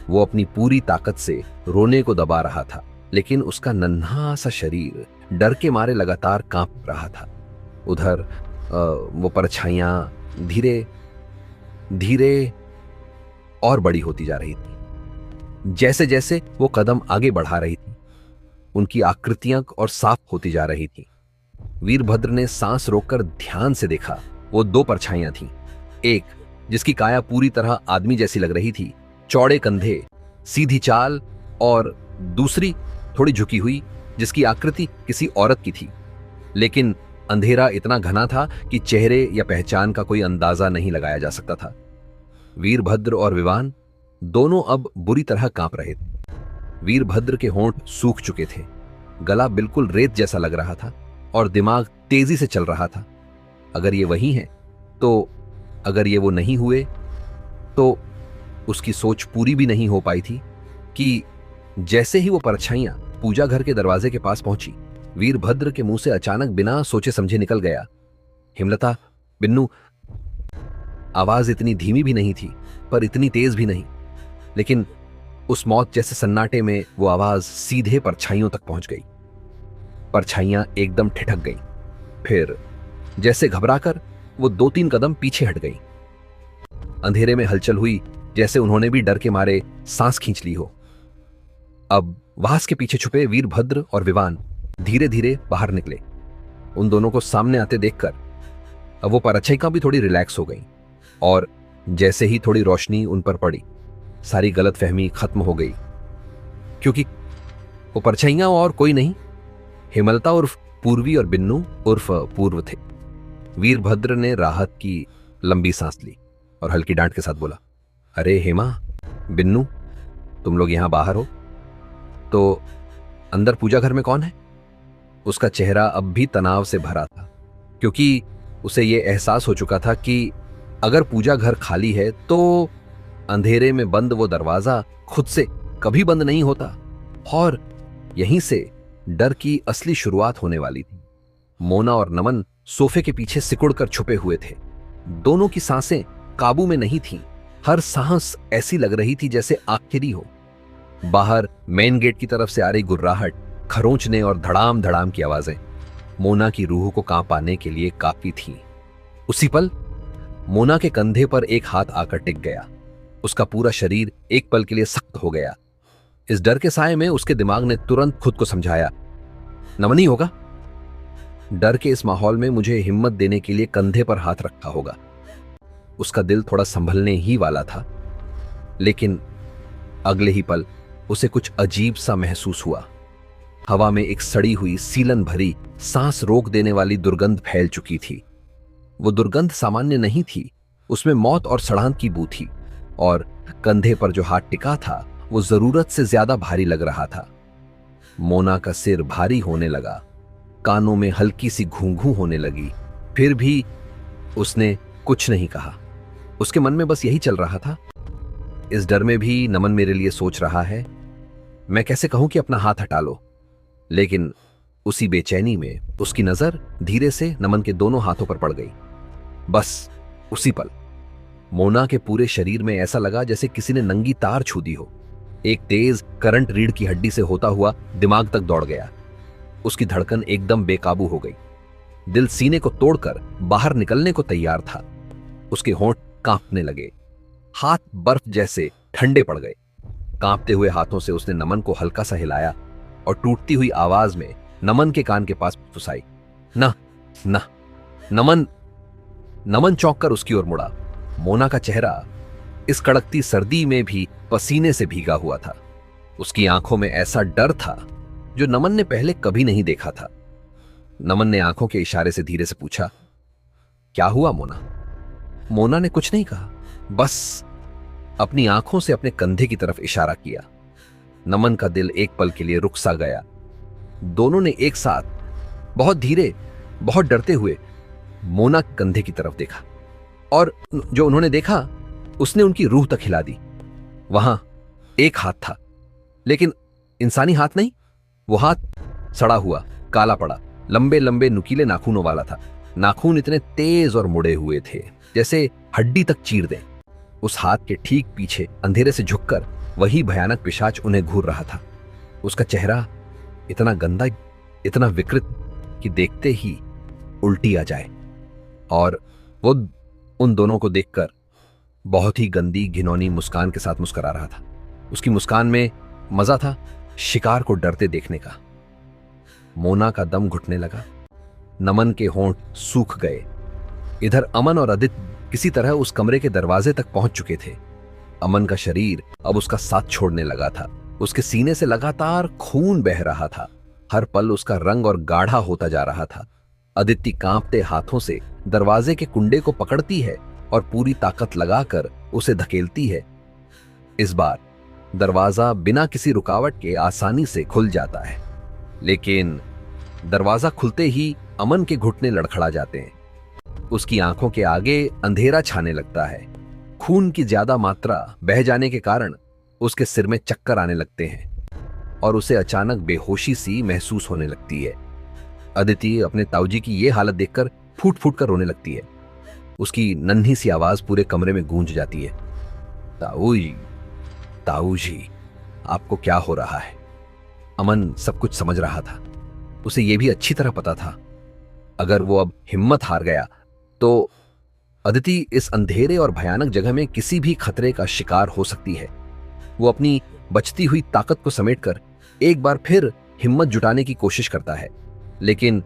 वो अपनी पूरी ताकत से रोने को दबा रहा था, लेकिन उसका नन्हा सा शरीर डर के मारे लगातार कांप रहा था। उधर वो परछाइयां धीरे धीरे और बड़ी होती जा रही थी। जैसे जैसे वो कदम आगे बढ़ा रही थी, उनकी आकृतियां और साफ होती जा रही थी। वीरभद्र ने सांस रोककर ध्यान से देखा। वो दो परछाइयां थीं, एक जिसकी काया पूरी तरह आदमी जैसी लग रही थी, चौड़े कंधे, सीधी चाल, और दूसरी थोड़ी झुकी हुई, जिसकी आकृति किसी औरत की थी। लेकिन अंधेरा इतना घना था कि चेहरे या पहचान का कोई अंदाजा नहीं लगाया जा सकता था। वीरभद्र और विवान दोनों अब बुरी तरह कांप रहे थे। वीरभद्र के होंठ सूख चुके थे, गला बिल्कुल रेत जैसा लग रहा था और दिमाग तेजी से चल रहा था। अगर ये वही है तो, अगर ये वो नहीं हुए तो उसकी सोच पूरी भी नहीं हो पाई थी कि जैसे ही वो परछाइयां पूजा घर के दरवाजे के पास पहुंची, वीरभद्र के मुंह से अचानक बिना सोचे समझे निकल गया, हिमलता, बिन्नू। आवाज इतनी धीमी भी नहीं थी, पर इतनी तेज भी नहीं। लेकिन उस मौत जैसे सन्नाटे में वो आवाज सीधे परछाइयों तक पहुंच गई। परछाइयां एकदम ठिठक गईं। फिर जैसे घबराकर वो 2-3 कदम पीछे हट गई। अंधेरे में हलचल हुई, जैसे उन्होंने भी डर के मारे सांस खींच ली हो। अब वास के पीछे छुपे वीरभद्र और विवान धीरे धीरे बाहर निकले। उन दोनों को सामने आते देखकर अब वो परछाइयां भी थोड़ी रिलैक्स हो गई, और जैसे ही थोड़ी रोशनी उन पर पड़ी, सारी गलतफहमी खत्म हो गई, क्योंकि वो परछाइयां और कोई नहीं, हेमलता उर्फ पूर्वी और बिन्नू उर्फ पूर्व थे। वीरभद्र ने राहत की लंबी सांस ली और हल्की डांट के साथ बोला, अरे हेमा, बिन्नू, तुम लोग यहां बाहर हो, तो अंदर पूजा घर में कौन है? उसका चेहरा अब भी तनाव से भरा था, क्योंकि उसे यह एहसास हो चुका था कि अगर पूजा घर खाली है तो अंधेरे में बंद वो दरवाजा खुद से कभी बंद नहीं होता, और यहीं से डर की असली शुरुआत होने वाली थी। मोना और नमन सोफे के पीछे सिकुड़कर छुपे हुए थे। दोनों की सांसें काबू में नहीं थीं। हर सांस ऐसी लग रही थी जैसे आखिरी हो। बाहर मेन गेट की तरफ से आ रही गुर्राहट, खरोंचने और धड़ाम धड़ाम की आवाजें मोना की रूह को कांपाने के लिए काफी थीं। उसी पल मोना के कंधे पर एक हाथ आकर टिक गया। उसका पूरा शरीर एक पल के लिए सख्त हो गया। इस डर के साए में उसके दिमाग ने तुरंत खुद को समझाया, नमन ही होगा। डर के इस माहौल में मुझे हिम्मत देने के लिए कंधे पर हाथ रखा होगा। उसका दिल थोड़ा संभलने ही वाला था, लेकिन अगले ही पल उसे कुछ अजीब सा महसूस हुआ। हवा में एक सड़ी हुई, सीलन भरी, सांस रोक देने वाली दुर्गंध फैल चुकी थी। वो दुर्गंध सामान्य नहीं थी, उसमें मौत और सड़ांत की बू थी, और कंधे पर जो हाथ टिका था वो जरूरत से ज्यादा भारी लग रहा था। मोना का सिर भारी होने लगा, कानों में हल्की सी घूंघू होने लगी। फिर भी उसने कुछ नहीं कहा। उसके मन में बस यही चल रहा था, इस डर में भी नमन मेरे लिए सोच रहा है, मैं कैसे कहूं कि अपना हाथ हटा लो। लेकिन उसी बेचैनी में उसकी नजर धीरे से नमन के दोनों हाथों पर पड़ गई। बस उसी पल मोना के पूरे शरीर में ऐसा लगा जैसे किसी ने नंगी तार छू दी हो। एक तेज करंट रीढ़ की हड्डी से होता हुआ दिमाग तक दौड़ गया। उसकी धड़कन एकदम बेकाबू हो गई। दिल सीने को तोड़कर बाहर निकलने को तैयार था। उसके होंठ कांपने लगे, हाथ बर्फ जैसे ठंडे पड़ गए। कांपते हुए हाथों से उसने नमन को हल्का सा हिलाया और टूटती हुई आवाज में नमन के कान के पास फुसफुसाई, ना ना। नमन चौंक कर उसकी ओर मुड़ा। मोना का चेहरा इस कड़कती सर्दी में भी पसीने से भीगा हुआ था। उसकी आंखों में ऐसा डर था जो नमन ने पहले कभी नहीं देखा था। नमन ने आंखों के इशारे से धीरे से पूछा, क्या हुआ मोना? मोना ने कुछ नहीं कहा, बस अपनी आंखों से अपने कंधे की तरफ इशारा किया। नमन का दिल एक पल के लिए रुक सा गया। दोनों ने एक साथ बहुत धीरे, बहुत डरते हुए मोना के कंधे की तरफ देखा, और जो उन्होंने देखा उसने उनकी रूह तक हिला दी। वहां एक हाथ था, लेकिन इंसानी हाथ नहीं। वो हाथ सड़ा हुआ, काला पड़ा, लंबे लंबे नुकीले नाखूनों वाला था। नाखून इतने तेज और मुड़े हुए थे जैसे हड्डी तक चीर दें। उस हाथ के ठीक पीछे अंधेरे से झुककर वही भयानक पिशाच उन्हें घूर रहा था। उसका चेहरा इतना गंदा, इतना विकृत कि देखते ही उल्टी आ जाए, और वो उन दोनों को देखकर बहुत ही गंदी, घिनौनी मुस्कान के साथ मुस्कुरा रहा था। उसकी मुस्कान में मजा था शिकार को डरते देखने का। मोना का दम घुटने लगा। नमन के होंठ सूख गए। इधर अमन और आदित्य किसी तरह उस कमरे के दरवाजे तक पहुंच चुके थे। अमन का शरीर अब उसका साथ छोड़ने लगा था। उसके सीने से लगातार खून बह रहा था। हर पल उसका रंग और गाढ़ा होता जा रहा था। अदिति कांपते हाथों से दरवाजे के कुंडे को पकड़ती है और पूरी ताकत लगाकर उसे धकेलती है। इस बार दरवाजा बिना किसी रुकावट के आसानी से खुल जाता है, लेकिन दरवाजा खुलते ही अमन के घुटने लड़खड़ा जाते हैं। उसकी आंखों के आगे अंधेरा छाने लगता है। खून की ज्यादा मात्रा बह जाने के कारण उसके सिर में चक्कर आने लगते हैं और उसे अचानक बेहोशी सी महसूस होने लगती है। अदिति अपने ताऊजी की ये हालत देखकर फूट फूट कर रोने लगती है। उसकी नन्ही सी आवाज पूरे कमरे में गूंज जाती है, ताऊजी, ताऊजी, आपको क्या हो रहा है? अमन सब कुछ समझ रहा था। उसे यह भी अच्छी तरह पता था, अगर वो अब हिम्मत हार गया तो अदिति इस अंधेरे और भयानक जगह में किसी भी खतरे का शिकार हो सकती है। वो अपनी बचती हुई ताकत को समेटकर एक बार फिर हिम्मत जुटाने की कोशिश करता है, लेकिन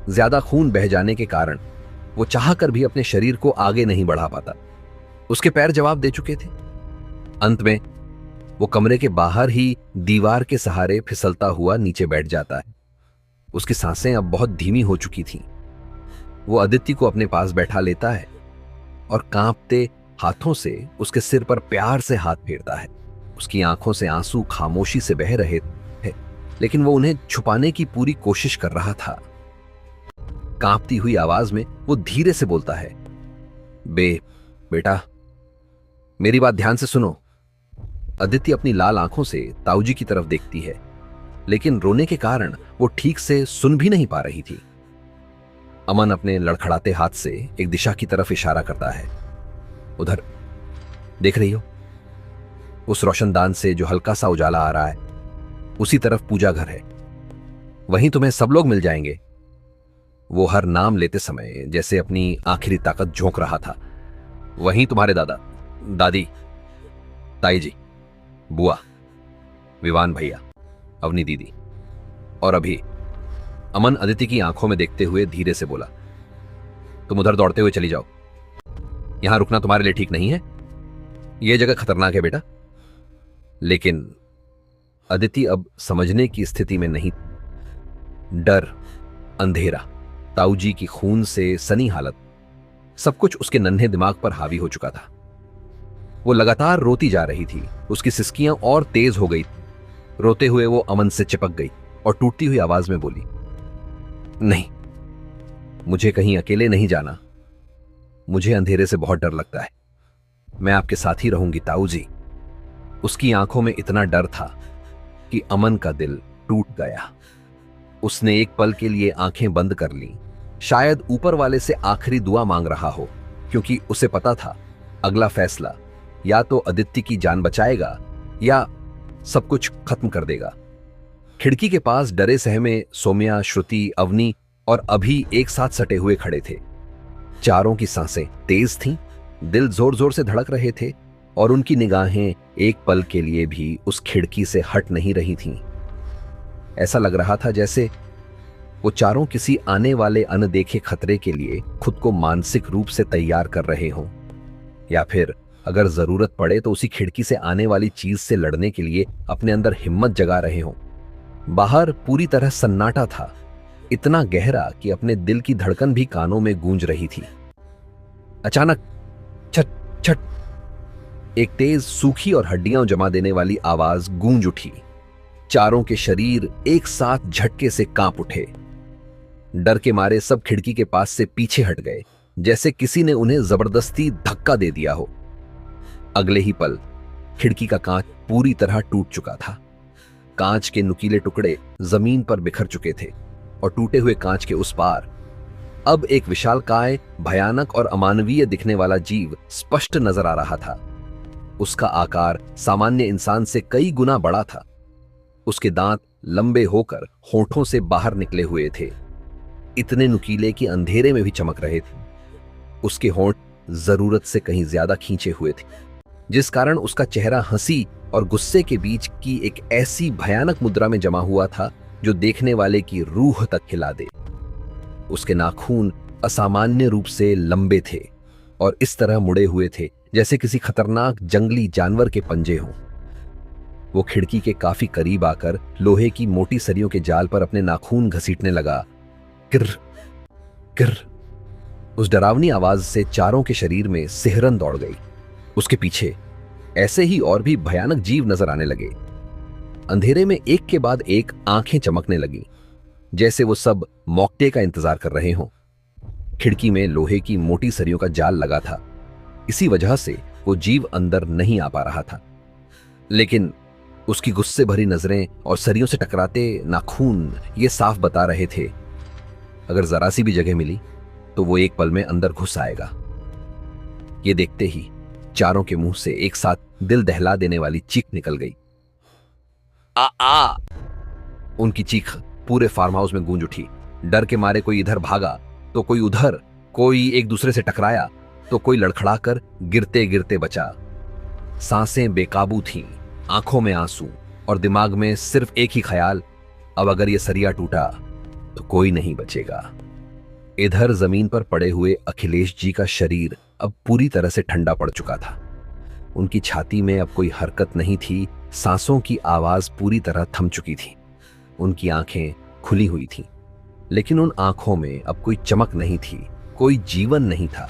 ज्यादा खून बह जाने के कारण वो चाहकर भी अपने शरीर को आगे नहीं बढ़ा पाता। उसके पैर जवाब दे चुके थे। अंत में वो कमरे के बाहर ही दीवार के सहारे फिसलता हुआ नीचे बैठ जाता है। उसकी सांसें अब बहुत धीमी हो चुकी थीं। वो अदिति को अपने पास बैठा लेता है और कांपते हाथों से उसके सिर पर प्यार से हाथ फेरता है। उसकी आंखों से आंसू खामोशी से बह रहे थे, लेकिन वो उन्हें छुपाने की पूरी कोशिश कर रहा था। कांपती हुई आवाज में वो धीरे से बोलता है, बेटा, मेरी बात ध्यान से सुनो। अदिति अपनी लाल आंखों से ताऊजी की तरफ देखती है, लेकिन रोने के कारण वो ठीक से सुन भी नहीं पा रही थी। अमन अपने लड़खड़ाते हाथ से एक दिशा की तरफ इशारा करता है। उधर देख रही हो, उस रोशनदान से जो हल्का सा उजाला आ रहा है, उसी तरफ पूजा घर है। वहीं तुम्हें सब लोग मिल जाएंगे। वो हर नाम लेते समय जैसे अपनी आखिरी ताकत झोंक रहा था। वहीं तुम्हारे दादा, दादी, ताई जी, बुआ, विवान भैया, अवनी दीदी और अभी। अमन अदिति की आंखों में देखते हुए धीरे से बोला, तुम उधर दौड़ते हुए चली जाओ। यहां रुकना तुम्हारे लिए ठीक नहीं है। यह जगह खतरनाक है बेटा। लेकिन अदिति अब समझने की स्थिति में नहीं। डर, अंधेरा, ताऊजी की खून से सनी हालत, सब कुछ उसके नन्हे दिमाग पर हावी हो चुका था। वो लगातार रोती जा रही थी। उसकी सिसकियां और तेज हो गई। रोते हुए वो अमन से चिपक गई और टूटती हुई आवाज में बोली, नहीं, मुझे कहीं अकेले नहीं जाना। मुझे अंधेरे से बहुत डर लगता है। मैं आपके साथ ही रहूंगी ताऊजी। उसकी आंखों में इतना डर था कि अमन का दिल टूट गया। उसने एक पल के लिए आंखें बंद कर ली, शायद ऊपर वाले से आखिरी दुआ मांग रहा हो, क्योंकि उसे पता था अगला फैसला या तो अदिति की जान बचाएगा या सब कुछ खत्म कर देगा। खिड़की के पास डरे सहमे सोम्या, श्रुति, अवनी और अभी एक साथ सटे हुए खड़े थे। चारों की सांसें तेज थीं, दिल जोर जोर से धड़क रहे थे और उनकी निगाहें एक पल के लिए भी उस खिड़की से हट नहीं रही थीं। ऐसा लग रहा था जैसे वो चारों किसी आने वाले अनदेखे खतरे के लिए खुद को मानसिक रूप से तैयार कर रहे हों, या फिर अगर जरूरत पड़े तो उसी खिड़की से आने वाली चीज से लड़ने के लिए अपने अंदर हिम्मत जगा रहे हों। बाहर पूरी तरह सन्नाटा था, इतना गहरा कि अपने दिल की धड़कन भी कानों में गूंज रही थी। अचानक छट छट, एक तेज, सूखी और हड्डियां जमा देने वाली आवाज गूंज उठी। चारों के शरीर एक साथ झटके से कांप उठे। डर के मारे सब खिड़की के पास से पीछे हट गए, जैसे किसी ने उन्हें जबरदस्ती धक्का दे दिया हो। अगले ही पल खिड़की का कांच पूरी तरह टूट चुका था। कांच के नुकीले टुकड़े जमीन पर बिखर चुके थे और टूटे हुए कांच के उस पार अब एक विशालकाय, भयानक और अमानवीय दिखने वाला जीव स्पष्ट नजर आ रहा था। उसका आकार सामान्य इंसान से कई गुना बड़ा था। उसके दांत लंबे होकर होठों से बाहर निकले हुए थे, इतने नुकीले कि अंधेरे में भी चमक रहे थे। उसके होंठ जरूरत से कहीं ज्यादा खींचे हुए थे, जिस कारण उसका चेहरा हंसी और गुस्से के बीच की एक ऐसी भयानक मुद्रा में जमा हुआ था जो देखने वाले की रूह तक हिला दे। उसके नाखून असामान्य रूप से लंबे थे और इस तरह मुड़े हुए थे जैसे किसी खतरनाक जंगली जानवर के पंजे हों। वो खिड़की के काफी करीब आकर लोहे की मोटी सरियों के जाल पर अपने नाखून घसीटने लगा। किर किर। उस डरावनी आवाज से चारों के शरीर में सिहरन दौड़ गई। उसके पीछे ऐसे ही और भी भयानक जीव नजर आने लगे। अंधेरे में एक के बाद एक आंखें चमकने लगी, जैसे वो सब मौके का इंतजार कर रहे हों। खिड़की में लोहे की मोटी सरियों का जाल लगा था, इसी वजह से वो जीव अंदर नहीं आ पा रहा था। लेकिन उसकी गुस्से भरी नजरें और सरियों से टकराते नाखून ये साफ बता रहे थे, अगर जरा सी भी जगह मिली तो वो एक पल में अंदर घुस आएगा। ये देखते ही चारों के मुंह से एक साथ दिल दहला देने वाली चीख निकल गई। आ आ! उनकी चीख पूरे फार्म हाउस में गूंज उठी। डर के मारे कोई इधर भागा तो कोई उधर, कोई एक दूसरे से टकराया तो कोई लड़खड़ाकर गिरते गिरते बचा। सांसें बेकाबू थीं, आंखों में आंसू और दिमाग में सिर्फ एक ही ख्याल, अब अगर ये सरिया टूटा तो कोई नहीं बचेगा। इधर जमीन पर पड़े हुए अखिलेश जी का शरीर अब पूरी तरह से ठंडा पड़ चुका था। उनकी छाती में अब कोई हरकत नहीं थी, सांसों की आवाज पूरी तरह थम चुकी थी। उनकी आंखें खुली हुई थीं, लेकिन उन आंखों में अब कोई चमक नहीं थी, कोई जीवन नहीं था।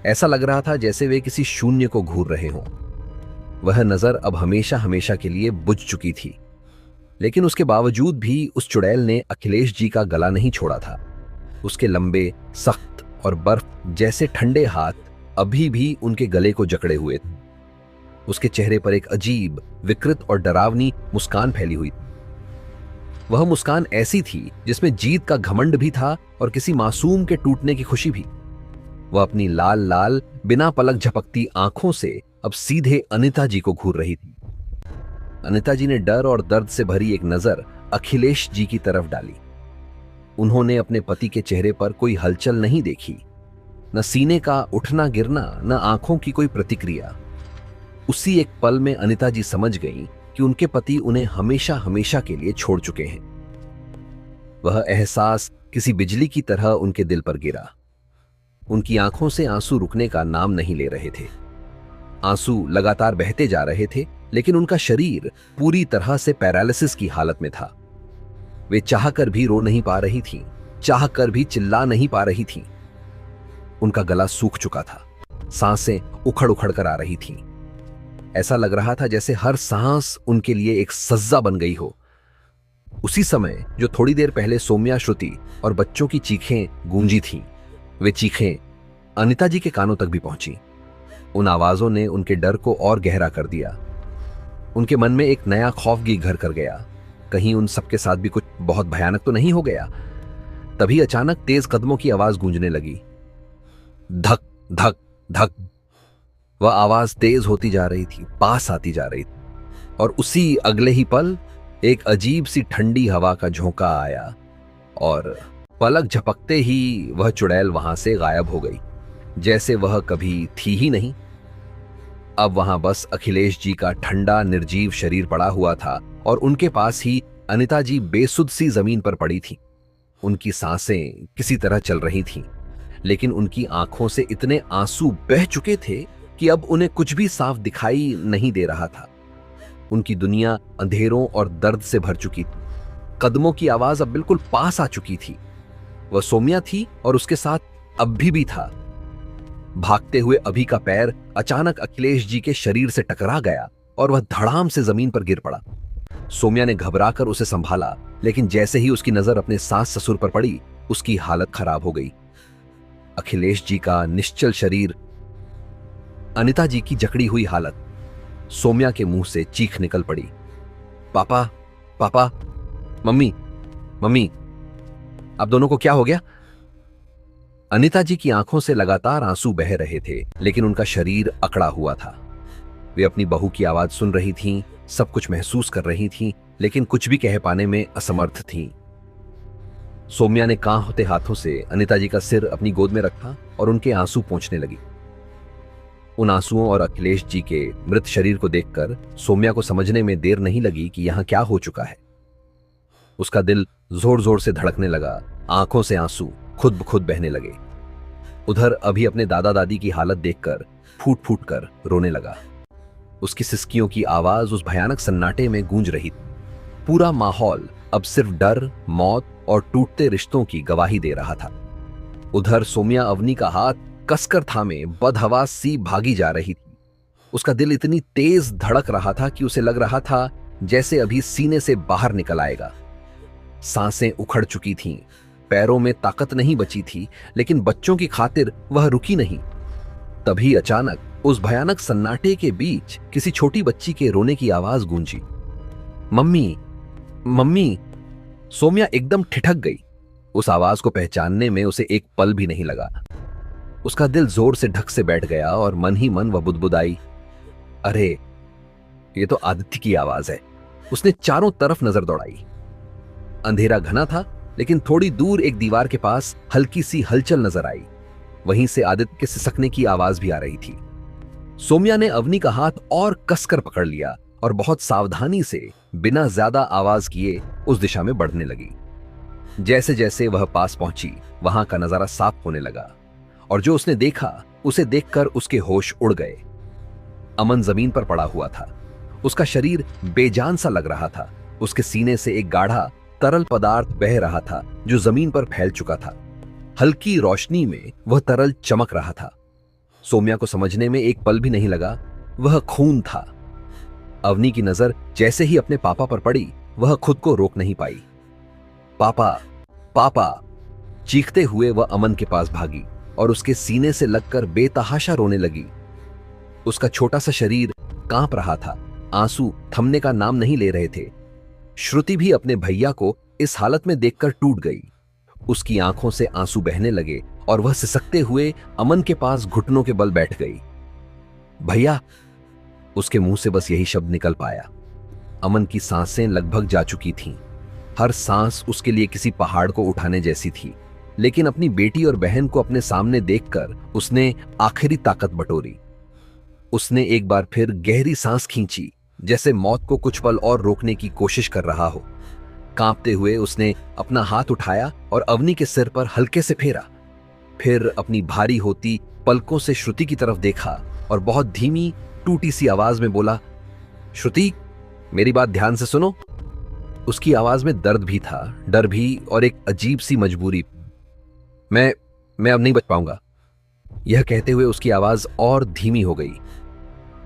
ऐसा लग रहा था जैसे वे किसी शून्य को घूर रहे हों। वह नजर अब हमेशा हमेशा के लिए बुझ चुकी थी, लेकिन उसके बावजूद भी उस चुड़ैल ने अखिलेश जी का गला नहीं छोड़ा था। उसके लंबे, सख्त और बर्फ जैसे ठंडे हाथ अभी भी उनके गले को जकड़े हुए थे। उसके चेहरे पर एक अजीब, विकृत और डरावनी मुस्कान फैली हुई थी। वह मुस्कान ऐसी थी जिसमें जीत का घमंड भी था और किसी मासूम के टूटने की खुशी भी। वह अपनी लाल लाल, बिना पलक झपकती आंखों से अब सीधे अनिता जी को घूर रही थी। अनिता जी ने डर और दर्द से भरी एक नजर अखिलेश जी की तरफ डाली। उन्होंने अपने पति के चेहरे पर कोई हलचल नहीं देखी, न सीने का उठना गिरना, न आंखों की कोई प्रतिक्रिया। उसी एक पल में अनिता जी समझ गईं कि उनके पति उन्हें हमेशा हमेशा के लिए छोड़ चुके हैं। वह एहसास किसी बिजली की तरह उनके दिल पर गिरा। उनकी आंखों से आंसू रुकने का नाम नहीं ले रहे थे। आंसू लगातार बहते जा रहे थे, लेकिन उनका शरीर पूरी तरह से पैरालिसिस की हालत में था। वे चाहकर भी रो नहीं पा रही थीं, चाहकर भी चिल्ला नहीं पा रही थीं। उनका गला सूख चुका था, सांसें उखड़ उखड़ कर आ रही थीं। ऐसा लग रहा था जैसे हर सांस उनके लिए एक सज्जा बन गई हो। उसी समय जो थोड़ी देर पहले सौम्या, श्रुति और बच्चों की चीखें गूंजी थीं, वे चीखें अनिता जी के कानों तक भी पहुंची। उन आवाजों ने उनके डर को और गहरा कर दिया। उनके मन में एक नया खौफ घर कर गया। कहीं उन सबके साथ भी कुछ बहुत भयानक तो नहीं हो गया। तभी अचानक तेज कदमों की आवाज गूंजने लगी। धक धक धक। वह आवाज तेज होती जा रही थी, पास आती जा रही थी, और उसी अगले ही पल एक अजीब सी ठंडी हवा का झोंका आया और पलक झपकते ही वह चुड़ैल वहां से गायब हो गई, जैसे वह कभी थी ही नहीं। अब वहां बस अखिलेश जी का ठंडा, निर्जीव शरीर पड़ा हुआ था और उनके पास ही अनिता जी बेसुध सी जमीन पर पड़ी थी। उनकी सांसें किसी तरह चल रही थीं, लेकिन उनकी आंखों से इतने आंसू बह चुके थे कि अब उन्हें कुछ भी साफ दिखाई नहीं दे रहा था। उनकी दुनिया अंधेरों और दर्द से भर चुकी थी। कदमों की आवाज अब बिल्कुल पास आ चुकी थी। वह सौम्या थी और उसके साथ अभी भी था। भागते हुए अभी का पैर अचानक अखिलेश जी के शरीर से टकरा गया और वह धड़ाम से जमीन पर गिर पड़ा। सौम्या ने घबराकर उसे संभाला, लेकिन जैसे ही उसकी नजर अपने सास ससुर पर पड़ी, उसकी हालत खराब हो गई। अखिलेश जी का निश्चल शरीर, अनिता जी की जकड़ी हुई हालत। सौम्या के मुंह से चीख निकल पड़ी, पापा, पापा, मम्मी, मम्मी, आप दोनों को क्या हो गया? अनिता जी की आंखों से लगातार आंसू बह रहे थे, लेकिन उनका शरीर अकड़ा हुआ था। वे अपनी बहू की आवाज सुन रही थीं, सब कुछ महसूस कर रही थीं, लेकिन कुछ भी कह पाने में असमर्थ थीं। सौम्या ने कांपते हाथों से अनिता जी का सिर अपनी गोद में रखा और उनके आंसू पोंछने लगी। उन आंसुओं और अखिलेश जी के मृत शरीर को देखकर सौम्या को समझने में देर नहीं लगी कि यहां क्या हो चुका है। उसका दिल जोर जोर से धड़कने लगा, आंखों से आंसू खुद ब खुद बहने लगे। उधर अभी अपने दादा दादी की हालत देखकर फूट फूट कर रोने लगा। उसकी सिसकियों की आवाज उस भयानक सन्नाटे में गूंज रही थी। पूरा माहौल अब सिर्फ डर, मौत और टूटते रिश्तों की गवाही दे रहा था। उधर सौम्या अवनी का हाथ कसकर थामे बदहवास सी भागी जा रही थी। उसका दिल इतनी तेज धड़क रहा था कि उसे लग रहा था जैसे अभी सीने से बाहर निकल आएगा। सांसें उखड़ चुकी थीं, पैरों में ताकत नहीं बची थी, लेकिन बच्चों की खातिर वह रुकी नहीं। तभी अचानक उस भयानक सन्नाटे के बीच किसी छोटी बच्ची के रोने की आवाज गूंजी, मम्मी, मम्मी। सौम्या एकदम ठिठक गई। उस आवाज को पहचानने में उसे एक पल भी नहीं लगा। उसका दिल जोर से ढक से बैठ गया और मन ही मन वह बुदबुदाई, अरे ये तो आदित्य की आवाज है। उसने चारों तरफ नजर दौड़ाई। अंधेरा घना था, लेकिन थोड़ी दूर एक दीवार के पास हल्की सी हलचल नजर आई। वहीं से आदित्य के सिसकने की आवाज भी आ रही थी। सौम्या ने अवनी का हाथ और कसकर पकड़ लिया और बहुत सावधानी से बिना ज्यादा आवाज किए उस दिशा में बढ़ने लगी। जैसे जैसे वह पास पहुंची, वहां का नजारा साफ होने लगा और जो उसने देखा उसे देखकर उसके होश उड़ गए। अमन जमीन पर पड़ा हुआ था। उसका शरीर बेजान सा लग रहा था। उसके सीने से एक गाढ़ा तरल पदार्थ बह रहा था जो जमीन पर फैल चुका था। हल्की रोशनी में वह तरल चमक रहा था। सौम्या को समझने में एक पल भी नहीं लगा, वह खून था। अवनी की नजर जैसे ही अपने पापा पर पड़ी, वह खुद को रोक नहीं पाई। पापा, पापा चीखते हुए वह अमन के पास भागी और उसके सीने से लगकर बेतहाशा रोने लगी। उसका छोटा सा शरीर कांप रहा था, आंसू थमने का नाम नहीं ले रहे थे। श्रुति भी अपने भैया को इस हालत में देखकर टूट गई। उसकी आंखों से आंसू बहने लगे और वह सिसकते हुए अमन के पास घुटनों के बल बैठ गई। भैया, उसके मुंह से बस यही शब्द निकल पाया। अमन की सांसें लगभग जा चुकी थीं। हर सांस उसके लिए किसी पहाड़ को उठाने जैसी थी, लेकिन अपनी बेटी और बहन को अपने सामने देखकर उसने आखिरी ताकत बटोरी। उसने एक बार फिर गहरी सांस खींची, जैसे मौत को कुछ पल और रोकने की कोशिश कर रहा हो। कांपते हुए उसने अपना हाथ उठाया और अवनी के सिर पर हल्के से फेरा। फिर अपनी भारी होती पलकों से श्रुति की तरफ देखा और बहुत धीमी टूटी सी आवाज में बोला, श्रुति, मेरी बात ध्यान से सुनो। उसकी आवाज में दर्द भी था, डर भी और एक अजीब सी मजबूरी। मैं अब नहीं बच पाऊंगा। यह कहते हुए उसकी आवाज और धीमी हो गई।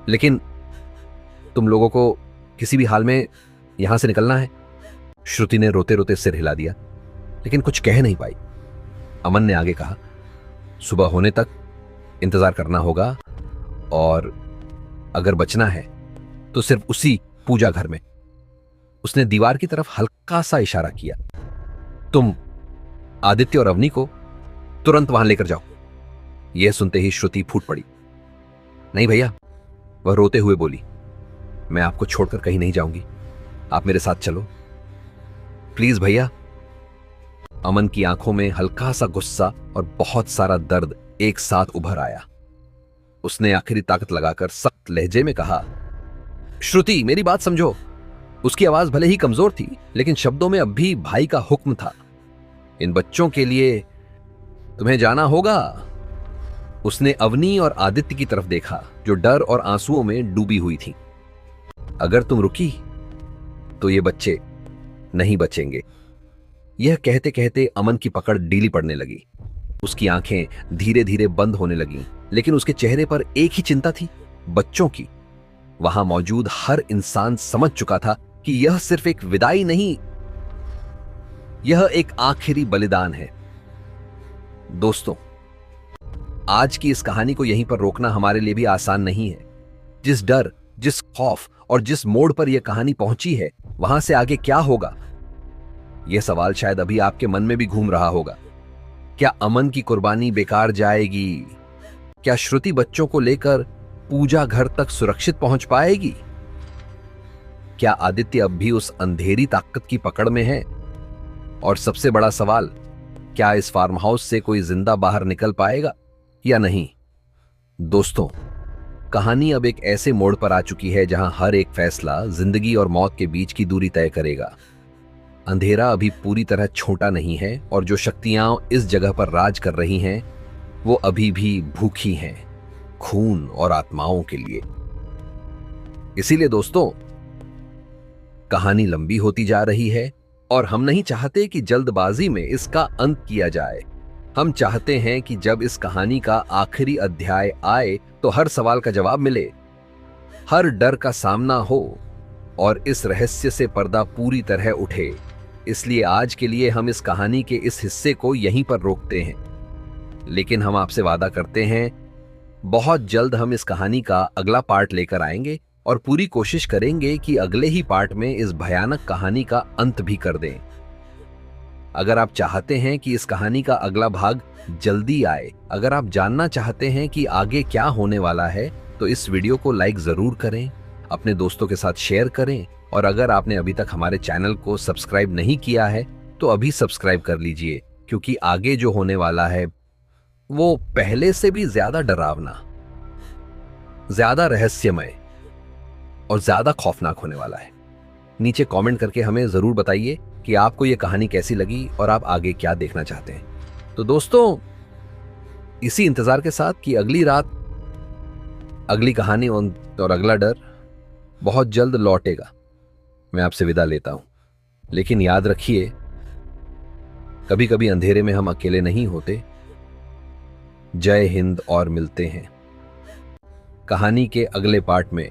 लेकिन तुम लोगों को किसी भी हाल में यहां से निकलना है। श्रुति ने रोते रोते सिर हिला दिया, लेकिन कुछ कह नहीं पाई। अमन ने आगे कहा, सुबह होने तक इंतजार करना होगा और अगर बचना है तो सिर्फ उसी पूजा घर में। उसने दीवार की तरफ हल्का सा इशारा किया। तुम आदित्य और अवनी को तुरंत वहां लेकर जाओ। यह सुनते ही श्रुति फूट पड़ी। नहीं भैया, वह रोते हुए बोली, मैं आपको छोड़कर कहीं नहीं जाऊंगी, आप मेरे साथ चलो प्लीज भैया। अमन की आंखों में हल्का सा गुस्सा और बहुत सारा दर्द एक साथ उभर आया। उसने आखिरी ताकत लगाकर सख्त लहजे में कहा, श्रुति, मेरी बात समझो। उसकी आवाज भले ही कमजोर थी, लेकिन शब्दों में अब भी भाई का हुक्म था। इन बच्चों के लिए तुम्हें जाना होगा। उसने अवनी और आदित्य की तरफ देखा, जो डर और आंसुओं में डूबी हुई थी। अगर तुम रुकी तो ये बच्चे नहीं बचेंगे। यह कहते कहते अमन की पकड़ ढीली पड़ने लगी। उसकी आंखें धीरे धीरे बंद होने लगीं, लेकिन उसके चेहरे पर एक ही चिंता थी, बच्चों की। वहां मौजूद हर इंसान समझ चुका था कि यह सिर्फ एक विदाई नहीं, यह एक आखिरी बलिदान है। दोस्तों, आज की इस कहानी को यहीं पर रोकना हमारे लिए भी आसान नहीं है। जिस डर, जिस खौफ और जिस मोड़ पर यह कहानी पहुंची है, वहां से आगे क्या होगा? यह सवाल शायद अभी आपके मन में भी घूम रहा होगा। क्या अमन की कुर्बानी बेकार जाएगी? क्या श्रुति बच्चों को लेकर पूजा घर तक सुरक्षित पहुंच पाएगी? क्या आदित्य अब भी उस अंधेरी ताकत की पकड़ में है? और सबसे बड़ा सवाल, क्या इस फार्म हाउस से कोई जिंदा बाहर निकल पाएगा या नहीं? दोस्तों, कहानी अब एक ऐसे मोड़ पर आ चुकी है जहां हर एक फैसला जिंदगी और मौत के बीच की दूरी तय करेगा। अंधेरा अभी पूरी तरह छोटा नहीं है और जो शक्तियां इस जगह पर राज कर रही हैं, वो अभी भी भूखी हैं, खून और आत्माओं के लिए। इसीलिए दोस्तों, कहानी लंबी होती जा रही है और हम नहीं चाहते कि जल्दबाजी में इसका अंत किया जाए। हम चाहते हैं कि जब इस कहानी का आखिरी अध्याय आए तो हर सवाल का जवाब मिले, हर डर का सामना हो और इस रहस्य से पर्दा पूरी तरह उठे। इसलिए आज के लिए हम इस कहानी के इस हिस्से को यहीं पर रोकते हैं, लेकिन हम आपसे वादा करते हैं बहुत जल्द हम इस कहानी का अगला पार्ट लेकर आएंगे और पूरी कोशिश करेंगे कि अगले ही पार्ट में इस भयानक कहानी का अंत भी कर दें। अगर आप चाहते हैं कि इस कहानी का अगला भाग जल्दी आए, अगर आप जानना चाहते हैं कि आगे क्या होने वाला है, तो इस वीडियो को लाइक जरूर करें, अपने दोस्तों के साथ शेयर करें और अगर आपने अभी तक हमारे चैनल को सब्सक्राइब नहीं किया है तो अभी सब्सक्राइब कर लीजिए, क्योंकि आगे जो होने वाला है वो पहले से भी ज्यादा डरावना, ज्यादा रहस्यमय और ज्यादा खौफनाक होने वाला है। नीचे कमेंट करके हमें जरूर बताइए कि आपको यह कहानी कैसी लगी और आप आगे क्या देखना चाहते हैं। तो दोस्तों, इसी इंतजार के साथ कि अगली रात अगली कहानी और अगला डर बहुत जल्द लौटेगा। मैं आपसे विदा लेता हूं, लेकिन याद रखिए, कभी कभी अंधेरे में हम अकेले नहीं होते। जय हिंद और मिलते हैं कहानी के अगले पार्ट में।